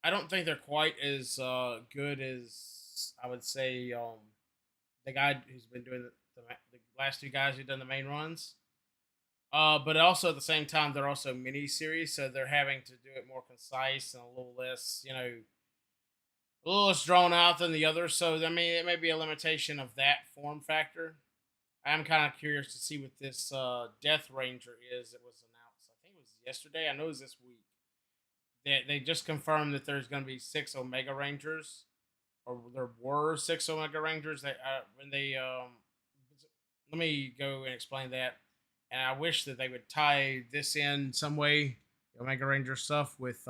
I don't think they're quite as good as I would say the guy who's been doing the last two guys who've done the main runs. But also at the same time, they're also mini series, so they're having to do it more concise and a little less, a little less drawn out than the others. So I mean, it may be a limitation of that form factor. I'm kind of curious to see what this Death Ranger is. It was announced, I think it was yesterday. I know it was this week. They just confirmed that there's going to be 6 Omega Rangers, or there were 6 Omega Rangers. When they let me go and explain that. And I wish that they would tie this in some way, the Omega Ranger stuff with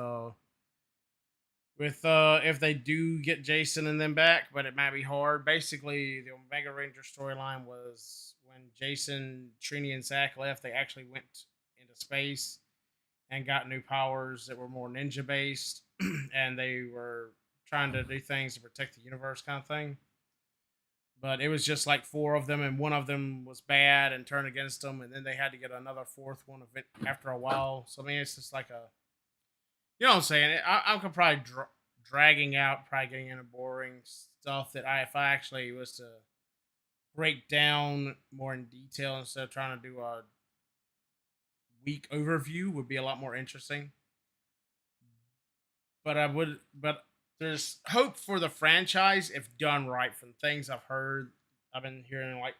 if they do get Jason and them back, but it might be hard. Basically, the Omega Ranger storyline was when Jason, Trini, and Zack left, they actually went into space and got new powers that were more ninja based, and they were trying to do things to protect the universe, kind of thing. But it was just like 4 of them, and one of them was bad and turned against them, and then they had to get another fourth one of it after a while. So I mean, it's just like you know what I'm saying? I'm probably dragging out, probably getting into boring stuff that if I actually was to break down more in detail instead of trying to do a week overview, would be a lot more interesting. But there's hope for the franchise if done right. From things I've heard, I've been hearing like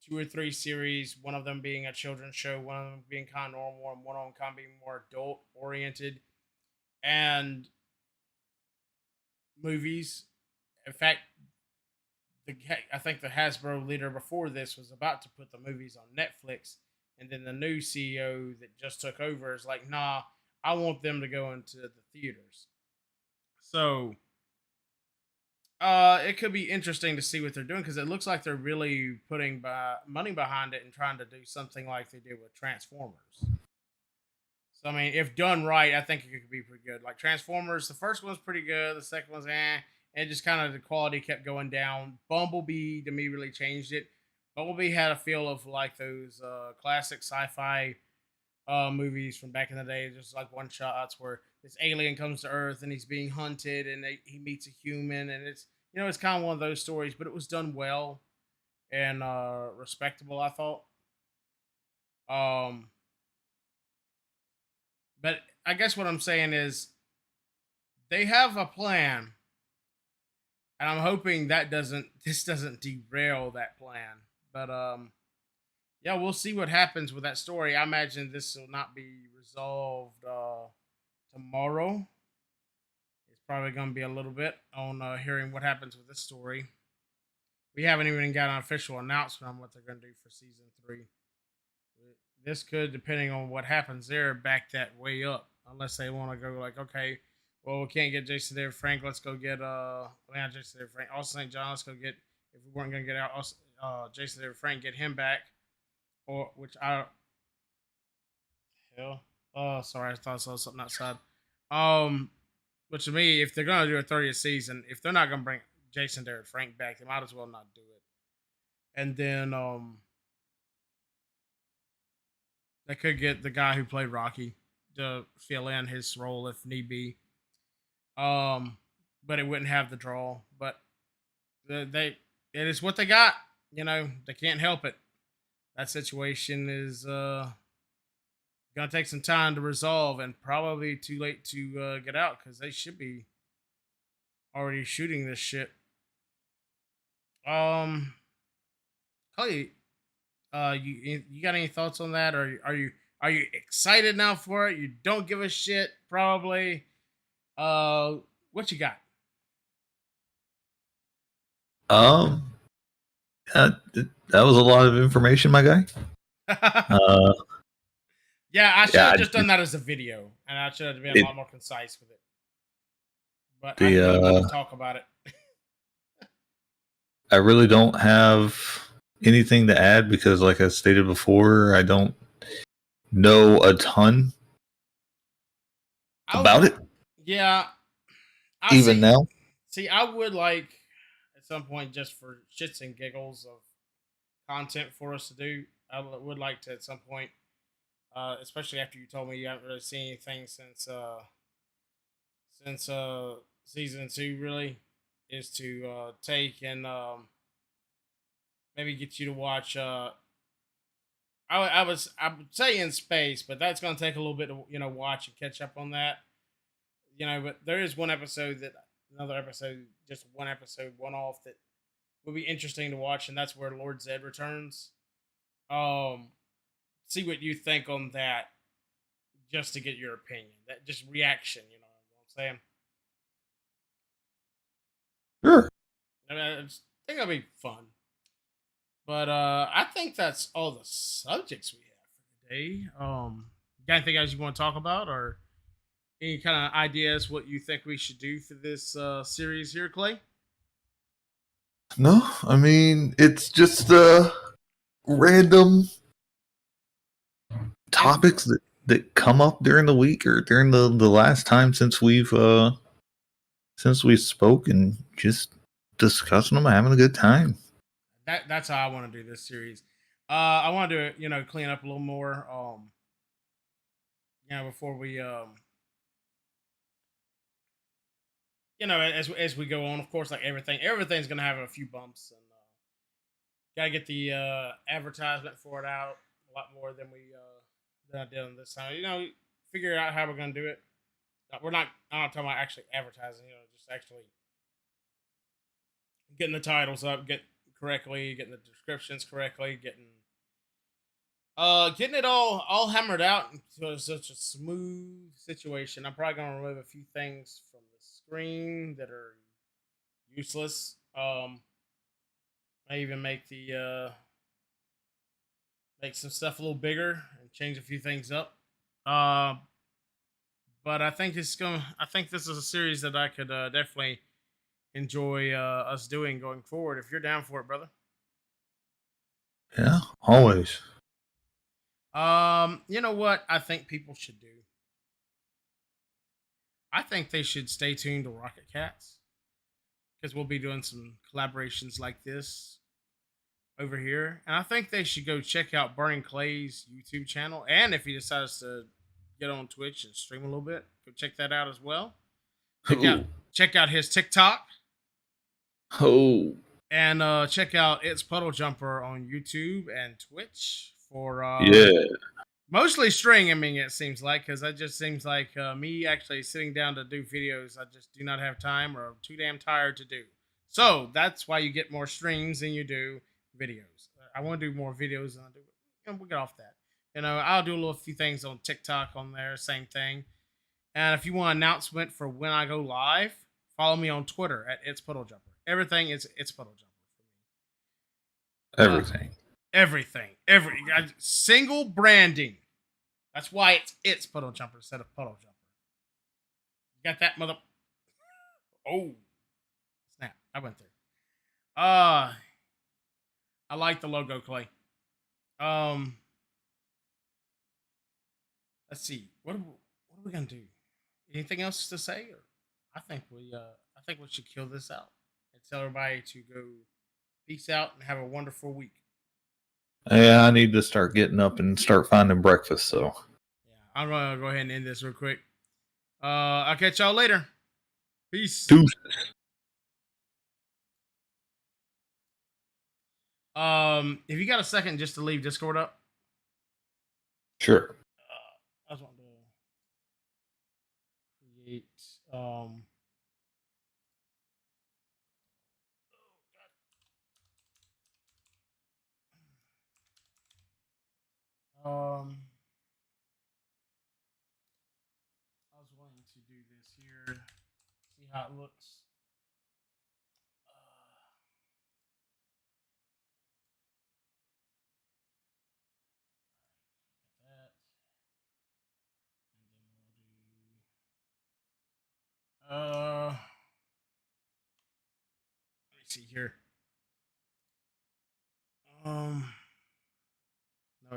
2 or 3 series, one of them being a children's show, one of them being kind of normal, and one of them kind of being more adult oriented, and movies. In fact, I think the Hasbro leader before this was about to put the movies on Netflix, and then the new CEO that just took over is like, nah, I want them to go into the theaters. So it could be interesting to see what they're doing because it looks like they're really putting money behind it and trying to do something like they did with Transformers. So I mean, if done right, I think it could be pretty good. Like Transformers, the first one's pretty good, the second one's and just kind of the quality kept going down. Bumblebee to me really changed it. Bumblebee had a feel of like those classic sci-fi movies from back in the day, just like one shots where this alien comes to Earth and he's being hunted and he meets a human, and it's kind of one of those stories, but it was done well and respectable, I thought. Um, but I guess what I'm saying is they have a plan, and I'm hoping that this doesn't derail that plan. But yeah, we'll see what happens with that story. I imagine this will not be resolved tomorrow. It's probably going to be a little bit on hearing what happens with this story. We haven't even got an official announcement on what they're going to do for season 3. This could, depending on what happens there, back that way up. Unless they want to go like, okay, well, we can't get Jason David Frank. Let's go get not Jason David Frank, Austin St. John. Let's go get, if we weren't going to get out Jason David Frank, get him back, or which I hell, sorry, I thought I saw something outside. But to me, if they're gonna do a 30th season, if they're not gonna bring Jason David Frank back, they might as well not do it. And then they could get the guy who played Rocky to fill in his role if need be. But it wouldn't have the draw. But it is what they got. You know, they can't help it. That situation is gonna take some time to resolve, and probably too late to get out because they should be already shooting this shit. Clay, you got any thoughts on that, or are you excited now for it? You don't give a shit, probably. What you got? That was a lot of information, my guy. Yeah, I should have just done that as a video, and I should have been a lot more concise with it. But I really want to talk about it. I really don't have anything to add because, like I stated before, I don't know a ton about it. Yeah. Now. See, I would like, at some point, just for shits and giggles of content for us to do, I would like to, at some point, especially after you told me you haven't really seen anything since season 2, really, is to take and maybe get you to watch. I would say In Space, but that's going to take a little bit to watch and catch up on that. But there is one episode just one episode, one off that would be interesting to watch, and that's where Lord Zed returns. See what you think on that, just to get your opinion. That just reaction, you know what I'm saying? Sure. I mean, I think it'll be fun. But I think that's all the subjects we have for today. Got anything else you want to talk about, or any kind of ideas what you think we should do for this series here, Clay? No, I mean, it's just random topics that come up during the week or during the last time since we spoke, and just discussing them, having a good time. That's how I want to do this series. I want to do it, clean up a little more. Before we as we go on, of course, like everything's gonna have a few bumps, and gotta get the advertisement for it out a lot more than I did on this time. Figure out how we're gonna do it. I'm not talking about actually advertising. Just actually getting the titles up, getting the descriptions correctly, getting it all hammered out into such a smooth situation. I'm probably gonna remove a few things from the screen that are useless. I even make make some stuff a little bigger and change a few things up. But I think this is a series that I could definitely enjoy us doing going forward. If you're down for it, brother. Yeah, always. You know what I think people should do? I think they should stay tuned to Rocket Cats, because we'll be doing some collaborations like this over here. And I think they should go check out Burning Clay's YouTube channel. And if he decides to get on Twitch and stream a little bit, go check that out as well. Check out his TikTok. Oh. And check out It's Puddle Jumper on YouTube and Twitch for mostly streaming, it seems like, because that just seems like me actually sitting down to do videos. I just do not have time, or I'm too damn tired to do. So that's why you get more streams than you do videos. I want to do more videos than I do. We'll get off that. I'll do a few things on TikTok on there, same thing. And if you want an announcement for when I go live, follow me on Twitter at It's Puddle Jumper. Everything is It's Puddle Jumper for me. Everything. Every single branding. That's why it's Puddle Jumper instead of Puddle Jumper. You got that, mother? Oh, snap! I went there. I like the logo, Clay. Let's see. What are we gonna do? Anything else to say? Or I think we should kill this out and tell everybody to go peace out and have a wonderful week. Yeah, I need to start getting up and start finding breakfast. So Yeah, I'm gonna go ahead and end this real quick. I'll catch y'all later. Peace. deuces. If you got a second just to leave Discord up, Sure. I just want to create I was wanting to do this here, see how it looks. That. And then we'll do let me see here. No,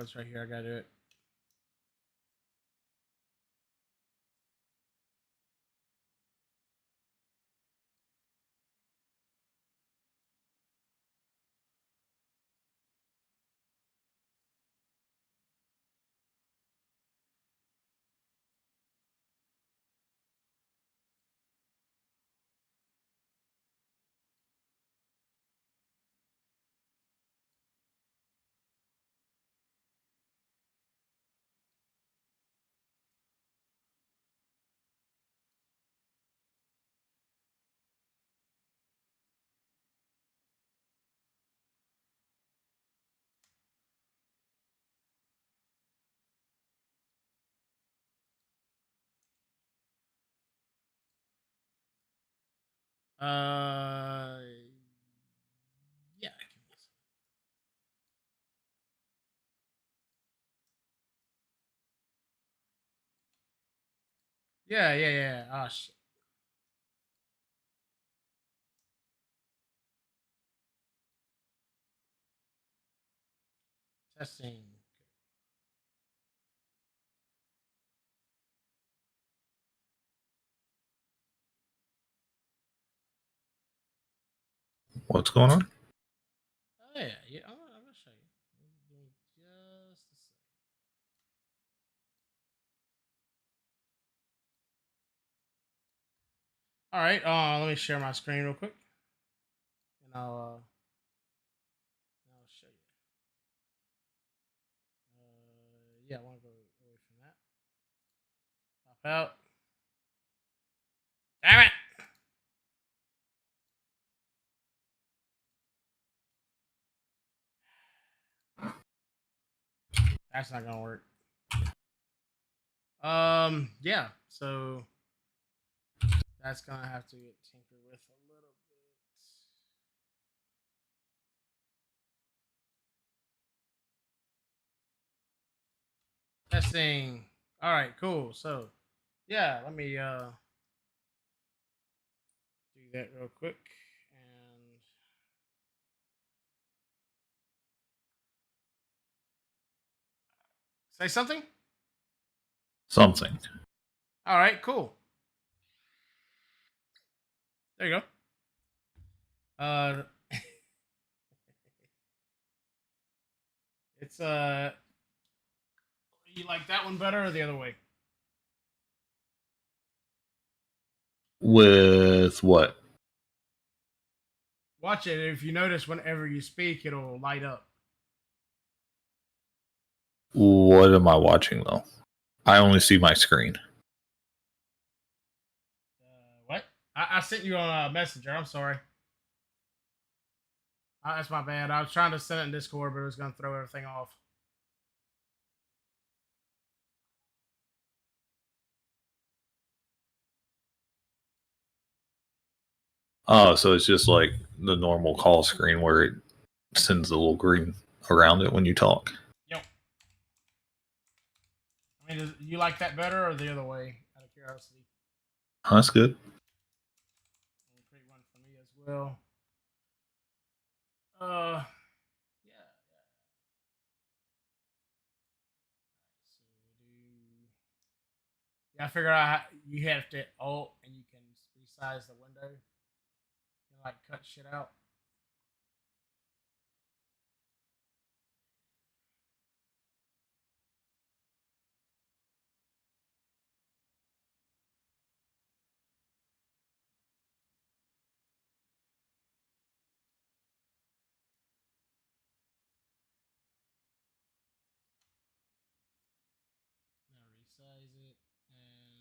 it's right here. I gotta do it. Yeah. Yeah. Oh shit. Testing. What's going on? Oh yeah. I'm gonna show you. Give me just a second. All right. Let me share my screen real quick, and I'll show you. Yeah, I want to go away from that. Pop out. Damn it! That's not gonna work. Yeah. So that's gonna have to get tinkered with a little bit. Testing. All right, cool. So, yeah, let me do that real quick and say something. Something. All right, cool. There you go. It's you like that one better or the other way? With what? Watch it. If you notice, whenever you speak, it'll light up. What am I watching though? I only see my screen. What? I sent you on a messenger. I'm sorry. That's my bad. I was trying to send it in Discord, but it was going to throw everything off. Oh, so it's just like the normal call screen where it sends the little green around it when you talk. Yep. I mean, you like that better or the other way? Out of curiosity. Oh, that's good. Pretty one for me as well. Yeah. Yeah, I figured out you have to alt and you can resize the window and like cut shit out. Now resize it and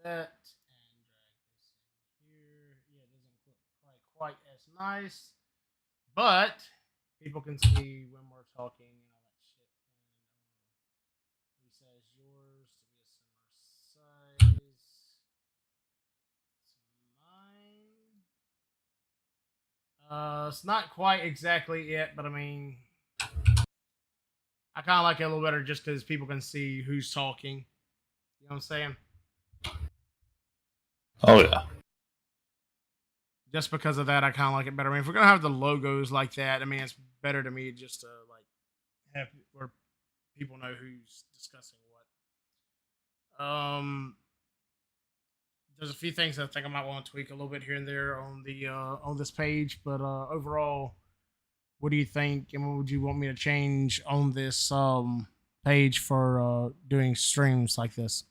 that and drag this in here. Yeah, it doesn't look quite as nice, but people can see when we're talking and all that shit. And resize yours to be a similar size to mine. It's not quite exactly it, but I mean, I kind of like it a little better just because people can see who's talking. You know what I'm saying? Oh yeah. Just because of that, I kind of like it better. I mean, if we're gonna have the logos like that, I mean, it's better to me just to like have where people know who's discussing what. There's a few things I think I might want to tweak a little bit here and there on this page, but overall, what do you think? And what would you want me to change on this page for doing streams like this?